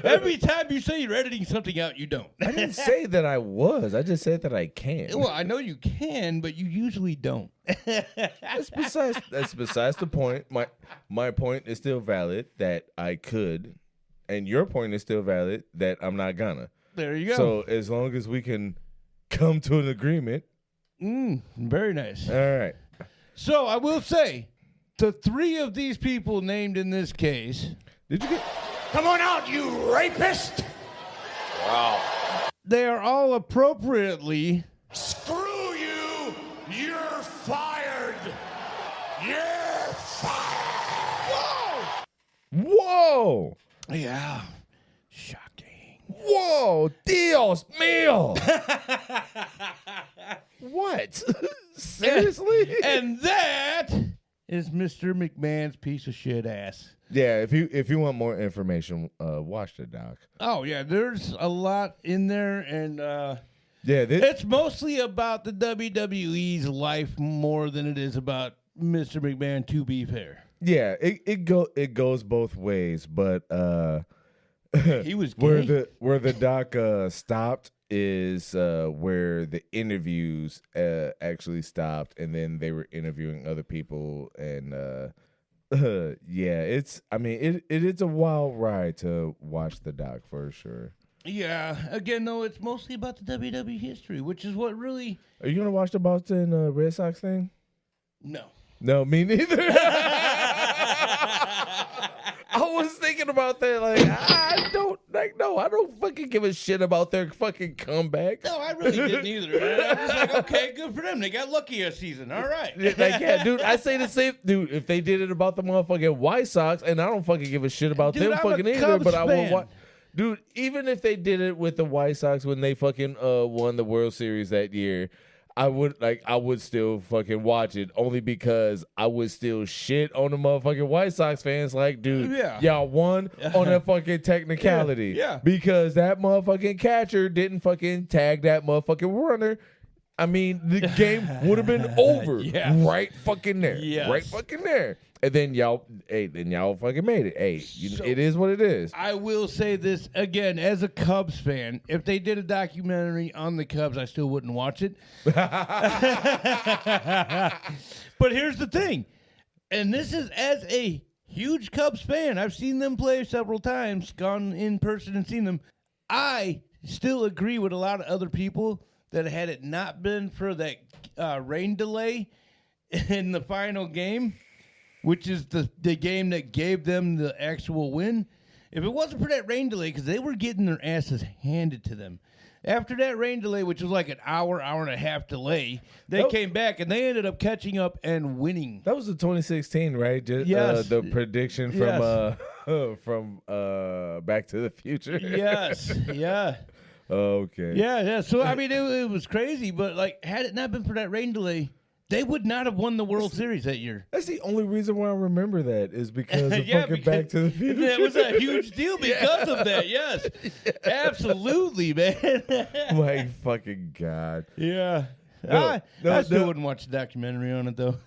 [SPEAKER 2] Every time you say you're editing something out, you don't.
[SPEAKER 1] I didn't say that I was. I just said that I can.
[SPEAKER 2] Well, I know you can, but you usually don't.
[SPEAKER 1] That's besides the point. My point is still valid that I could, and your point is still valid that I'm not gonna.
[SPEAKER 2] There you go.
[SPEAKER 1] So as long as we can come to an agreement.
[SPEAKER 2] Very nice.
[SPEAKER 1] All right.
[SPEAKER 2] So I will say, the 3 of these people named in this case.
[SPEAKER 1] Did you get?
[SPEAKER 3] Come on out, you rapist!
[SPEAKER 1] Wow.
[SPEAKER 2] They are all appropriately.
[SPEAKER 3] Screw you! You're fired! You're fired!
[SPEAKER 1] Whoa!
[SPEAKER 2] Yeah. Shocking.
[SPEAKER 1] Whoa! Dios mío! What? Seriously?
[SPEAKER 2] And that is Mr. McMahon's piece of shit ass.
[SPEAKER 1] Yeah, if you want more information, watch the doc.
[SPEAKER 2] Oh, yeah, there's a lot in there, and
[SPEAKER 1] it's
[SPEAKER 2] mostly about the WWE's life more than it is about Mr. McMahon, to be fair.
[SPEAKER 1] Yeah, it goes both ways, but
[SPEAKER 2] he was gay.
[SPEAKER 1] where the doc stopped is where the interviews actually stopped, and then they were interviewing other people, and yeah, it's a wild ride to watch the doc for sure.
[SPEAKER 2] Yeah, again though, it's mostly about the WWE history, which is what really.
[SPEAKER 1] Are you gonna watch the Boston Red Sox thing?
[SPEAKER 2] No,
[SPEAKER 1] me neither. I was thinking about that, I don't fucking give a shit about their fucking comeback.
[SPEAKER 2] No, I really didn't either. I was like, okay, good for them. They got lucky this season. All right.
[SPEAKER 1] Yeah, dude, I say the same. Dude, if they did it about the motherfucking White Sox, and I don't fucking give a shit about them
[SPEAKER 2] I'm
[SPEAKER 1] fucking
[SPEAKER 2] a
[SPEAKER 1] either,
[SPEAKER 2] Cubs
[SPEAKER 1] but I will
[SPEAKER 2] fan.
[SPEAKER 1] watch. Dude, even if they did it with the White Sox when they fucking won the World Series that year, I would still fucking watch it, only because I would still shit on the motherfucking White Sox fans. Like, dude, y'all won on that fucking technicality.
[SPEAKER 2] Yeah.
[SPEAKER 1] Because that motherfucking catcher didn't fucking tag that motherfucking runner. I mean, the game would have been over right fucking there.
[SPEAKER 2] Yes.
[SPEAKER 1] Right fucking there. And then y'all fucking made it. Hey, it is what it is.
[SPEAKER 2] I will say this again, as a Cubs fan, if they did a documentary on the Cubs, I still wouldn't watch it. But here's the thing, and this is as a huge Cubs fan. I've seen them play several times, gone in person and seen them. I still agree with a lot of other people that had it not been for that rain delay in the final game, which is the game that gave them the actual win. If it wasn't for that rain delay, because they were getting their asses handed to them. After that rain delay, which was like an hour and a half delay, they came back, and they ended up catching up and winning.
[SPEAKER 1] That was the 2016, right?
[SPEAKER 2] Yes.
[SPEAKER 1] The prediction from Back to the Future.
[SPEAKER 2] Yes, yeah.
[SPEAKER 1] Okay.
[SPEAKER 2] Yeah. So, I mean, it was crazy, but, had it not been for that rain delay, they would not have won the World Series that year.
[SPEAKER 1] That's the only reason why I remember that is because of fucking Back to the Future.
[SPEAKER 2] That was a huge deal because of that, yes. Absolutely, man.
[SPEAKER 1] My fucking God.
[SPEAKER 2] Yeah.
[SPEAKER 1] No,
[SPEAKER 2] I still wouldn't watch the documentary on it, though.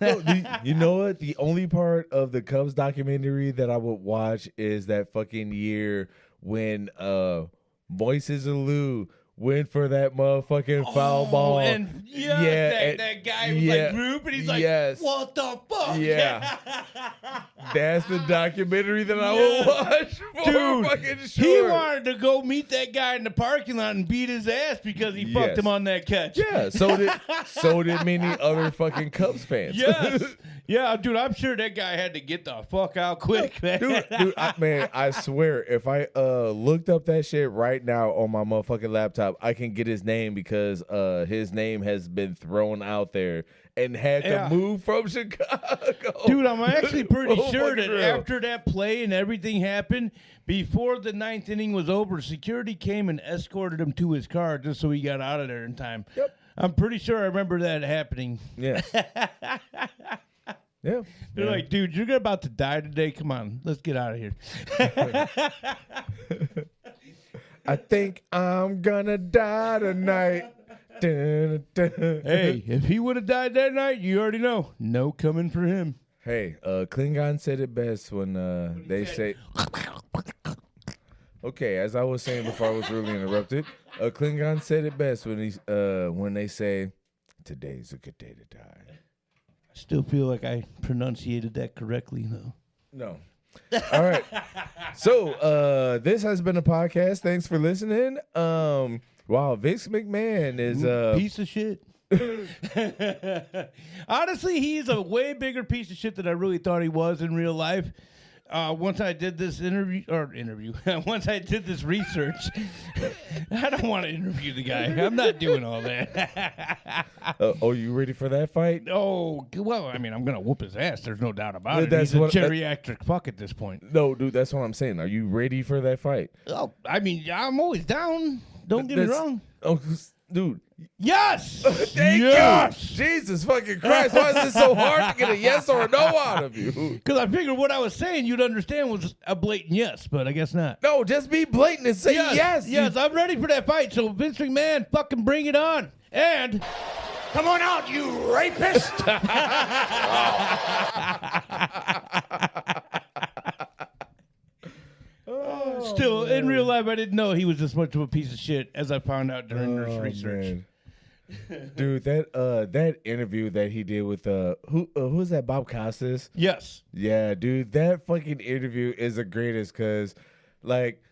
[SPEAKER 1] You know what? The only part of the Cubs documentary that I would watch is that fucking year when Moises Alou went for that motherfucking foul ball.
[SPEAKER 2] And that guy was like, Rube, and he's like, what the fuck?
[SPEAKER 1] Yeah. That's the documentary that I will watch.
[SPEAKER 2] Dude,
[SPEAKER 1] fucking
[SPEAKER 2] he
[SPEAKER 1] sure.
[SPEAKER 2] wanted to go meet that guy in the parking lot and beat his ass because he fucked him on that catch.
[SPEAKER 1] Yeah, so did many other fucking Cubs fans.
[SPEAKER 2] Yes. Yeah, dude, I'm sure that guy had to get the fuck out quick, man.
[SPEAKER 1] Dude, I swear, if I looked up that shit right now on my motherfucking laptop, I can get his name because his name has been thrown out there and had to move from Chicago.
[SPEAKER 2] Dude, I'm actually pretty sure that after that play and everything happened, before the 9th inning was over, security came and escorted him to his car just so he got out of there in time.
[SPEAKER 1] Yep.
[SPEAKER 2] I'm pretty sure I remember that happening.
[SPEAKER 1] Yeah. Yeah.
[SPEAKER 2] They're like, dude, you're about to die today. Come on, let's get out of here.
[SPEAKER 1] I think I'm gonna die tonight. Dun, dun.
[SPEAKER 2] Hey, if he would have died that night, you already know. No coming for him.
[SPEAKER 1] Hey, Klingon said it best when they say... Okay, as I was saying before I was really interrupted, Klingon said it best when they say, today's a good day to die.
[SPEAKER 2] I still feel like I pronunciated that correctly, though.
[SPEAKER 1] No. All right. So, this has been a podcast. Thanks for listening. Wow, Vince McMahon is a
[SPEAKER 2] piece of shit. Honestly, he's a way bigger piece of shit than I really thought he was in real life. Once I did this once I did this research, I don't want to interview the guy. I'm not doing all that.
[SPEAKER 1] You ready for that fight?
[SPEAKER 2] Oh, well, I mean, I'm going to whoop his ass. There's no doubt about it. He's a geriatric fuck at this point.
[SPEAKER 1] No, dude, that's what I'm saying. Are you ready for that fight?
[SPEAKER 2] Oh, I mean, I'm always down. Don't get me wrong.
[SPEAKER 1] Oh, dude.
[SPEAKER 2] Yes!
[SPEAKER 1] Thank you! Jesus fucking Christ. Why is it so hard to get a yes or a no out of you?
[SPEAKER 2] Because I figured what I was saying you'd understand was a blatant yes, but I guess not.
[SPEAKER 1] No, just be blatant and say yes.
[SPEAKER 2] Yes, I'm ready for that fight. So Vince McMahon, fucking bring it on. And...
[SPEAKER 3] come on out, you rapist!
[SPEAKER 2] Still, in real life, I didn't know he was this much of a piece of shit, as I found out during this research.
[SPEAKER 1] Man. Dude, that interview that he did with who's that, Bob Costas?
[SPEAKER 2] Yes.
[SPEAKER 1] Yeah, dude, that fucking interview is the greatest because, like,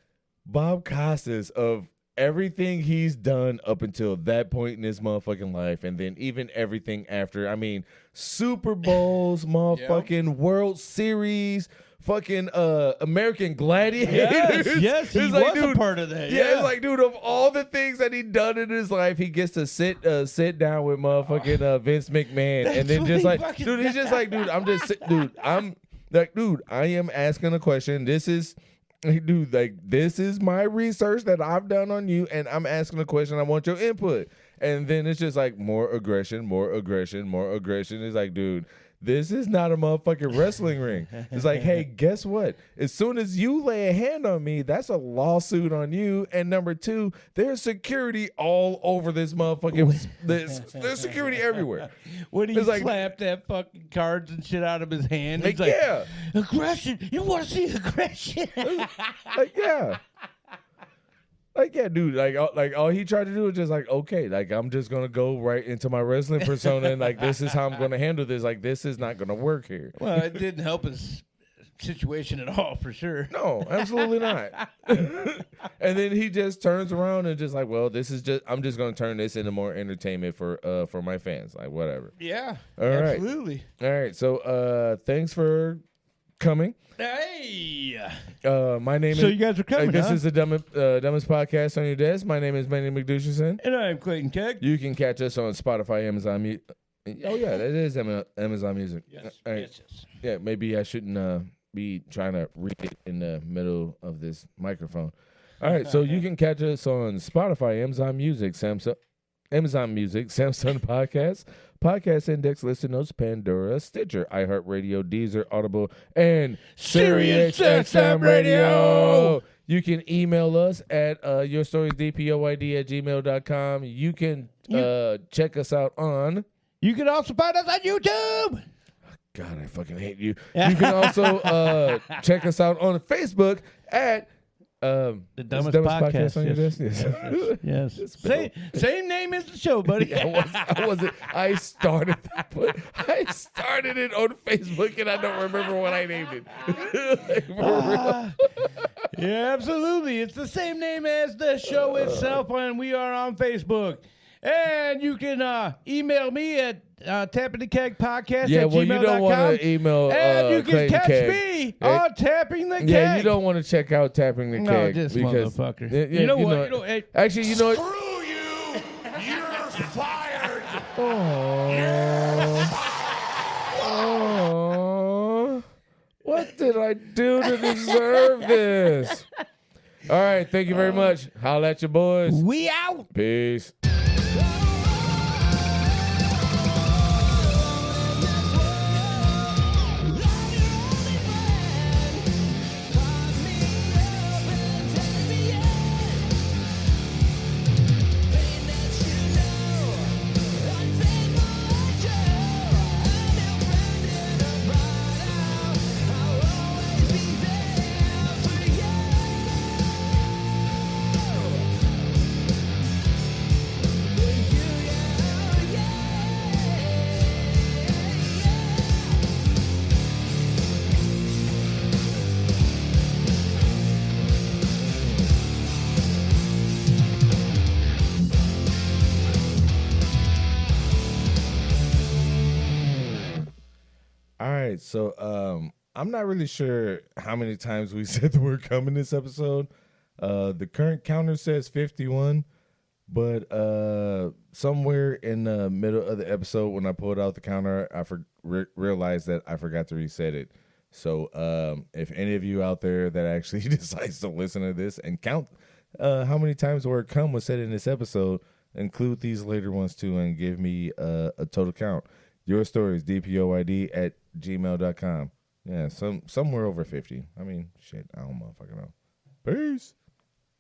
[SPEAKER 1] Bob Costas, of everything he's done up until that point in his motherfucking life, and then even everything after, I mean, Super Bowls, motherfucking World Series, fucking American Gladiators.
[SPEAKER 2] Yes, he
[SPEAKER 1] like,
[SPEAKER 2] was a part of that.
[SPEAKER 1] Yeah, it's like, dude, of all the things that he done in his life, he gets to sit down with motherfucking Vince McMahon, and then just like, dude, he's just like, dude, I'm like, dude, I am asking a question. This is my research that I've done on you, and I'm asking a question. I want your input. And then it's just like more aggression, more aggression, more aggression. It's like, dude, this is not a motherfucking wrestling ring. It's like, hey, guess what? As soon as you lay a hand on me, that's a lawsuit on you. And number two, there's security all over this motherfucking. There's security everywhere.
[SPEAKER 2] When he slapped that fucking cards and shit out of his hand, he's like,
[SPEAKER 1] yeah,
[SPEAKER 2] aggression. You want to see aggression?
[SPEAKER 1] Like, yeah. Like, yeah, dude, like all he tried to do was just like, okay, like, I'm just going to go right into my wrestling persona, and like, this is how I'm going to handle this. Like, this is not going to work here.
[SPEAKER 2] Well, it didn't help his situation at all, for sure.
[SPEAKER 1] No, absolutely not. And then he just turns around and just like, well, I'm just going to turn this into more entertainment for my fans. Like, whatever.
[SPEAKER 2] Yeah,
[SPEAKER 1] absolutely. All right. So, thanks for coming.
[SPEAKER 2] Hey,
[SPEAKER 1] my name is.
[SPEAKER 2] So you guys are coming.
[SPEAKER 1] This is the dumbest podcast on your desk. My name is Manny McDoucheson,
[SPEAKER 2] and I'm Clayton Keg.
[SPEAKER 1] You can catch us on Spotify, Amazon Music. Oh yeah, that is Amazon Music.
[SPEAKER 2] Yes.
[SPEAKER 1] Yes. Yeah, maybe I shouldn't be trying to read it in the middle of this microphone. All right, so you can catch us on Spotify, Amazon Music, Samsung Podcast, Podcast Index, Listen Notes, Pandora, Stitcher, iHeartRadio, Deezer, Audible, and SiriusXM Radio. You can email us at yourstoriesdpoid@gmail.com. You can check us out on.
[SPEAKER 2] You can also find us on YouTube.
[SPEAKER 1] God, I fucking hate you. You can also check us out on Facebook at
[SPEAKER 2] The dumbest podcast
[SPEAKER 1] on your
[SPEAKER 2] yes.
[SPEAKER 1] desk.
[SPEAKER 2] Yes.
[SPEAKER 1] It's been
[SPEAKER 2] Same name as the show, buddy.
[SPEAKER 1] I wasn't. I started it on Facebook, and I don't remember what I named it. Like, for real.
[SPEAKER 2] Yeah, absolutely. It's the same name as the show itself, and we are on Facebook. And you can email me at tappingthekegpodcast
[SPEAKER 1] Yeah,
[SPEAKER 2] at
[SPEAKER 1] well, you don't want
[SPEAKER 2] gmail.com.
[SPEAKER 1] to email.
[SPEAKER 2] And you can
[SPEAKER 1] Clayton
[SPEAKER 2] catch
[SPEAKER 1] Keg.
[SPEAKER 2] me on Tapping the Keg.
[SPEAKER 1] Yeah, you don't want to check out Tapping the
[SPEAKER 2] No,
[SPEAKER 1] Keg
[SPEAKER 2] this
[SPEAKER 1] because
[SPEAKER 2] motherfucker.
[SPEAKER 1] Yeah,
[SPEAKER 2] You know what? Hey,
[SPEAKER 1] actually, you know what?
[SPEAKER 3] Screw you! You're fired!
[SPEAKER 1] Oh, what did I do to deserve this? All right, thank you very much. Holla at your boys.
[SPEAKER 2] we out.
[SPEAKER 1] Peace. All right, so I'm not really sure how many times we said the word "come" in this episode. The current counter says 51, but somewhere in the middle of the episode, when I pulled out the counter, I realized that I forgot to reset it. So if any of you out there that actually decides to listen to this and count how many times the word "come" was said in this episode, include these later ones too, and give me a total count. Your stories, dpoid@gmail.com. Yeah, somewhere over 50. I mean, shit, I don't motherfucking know. Peace.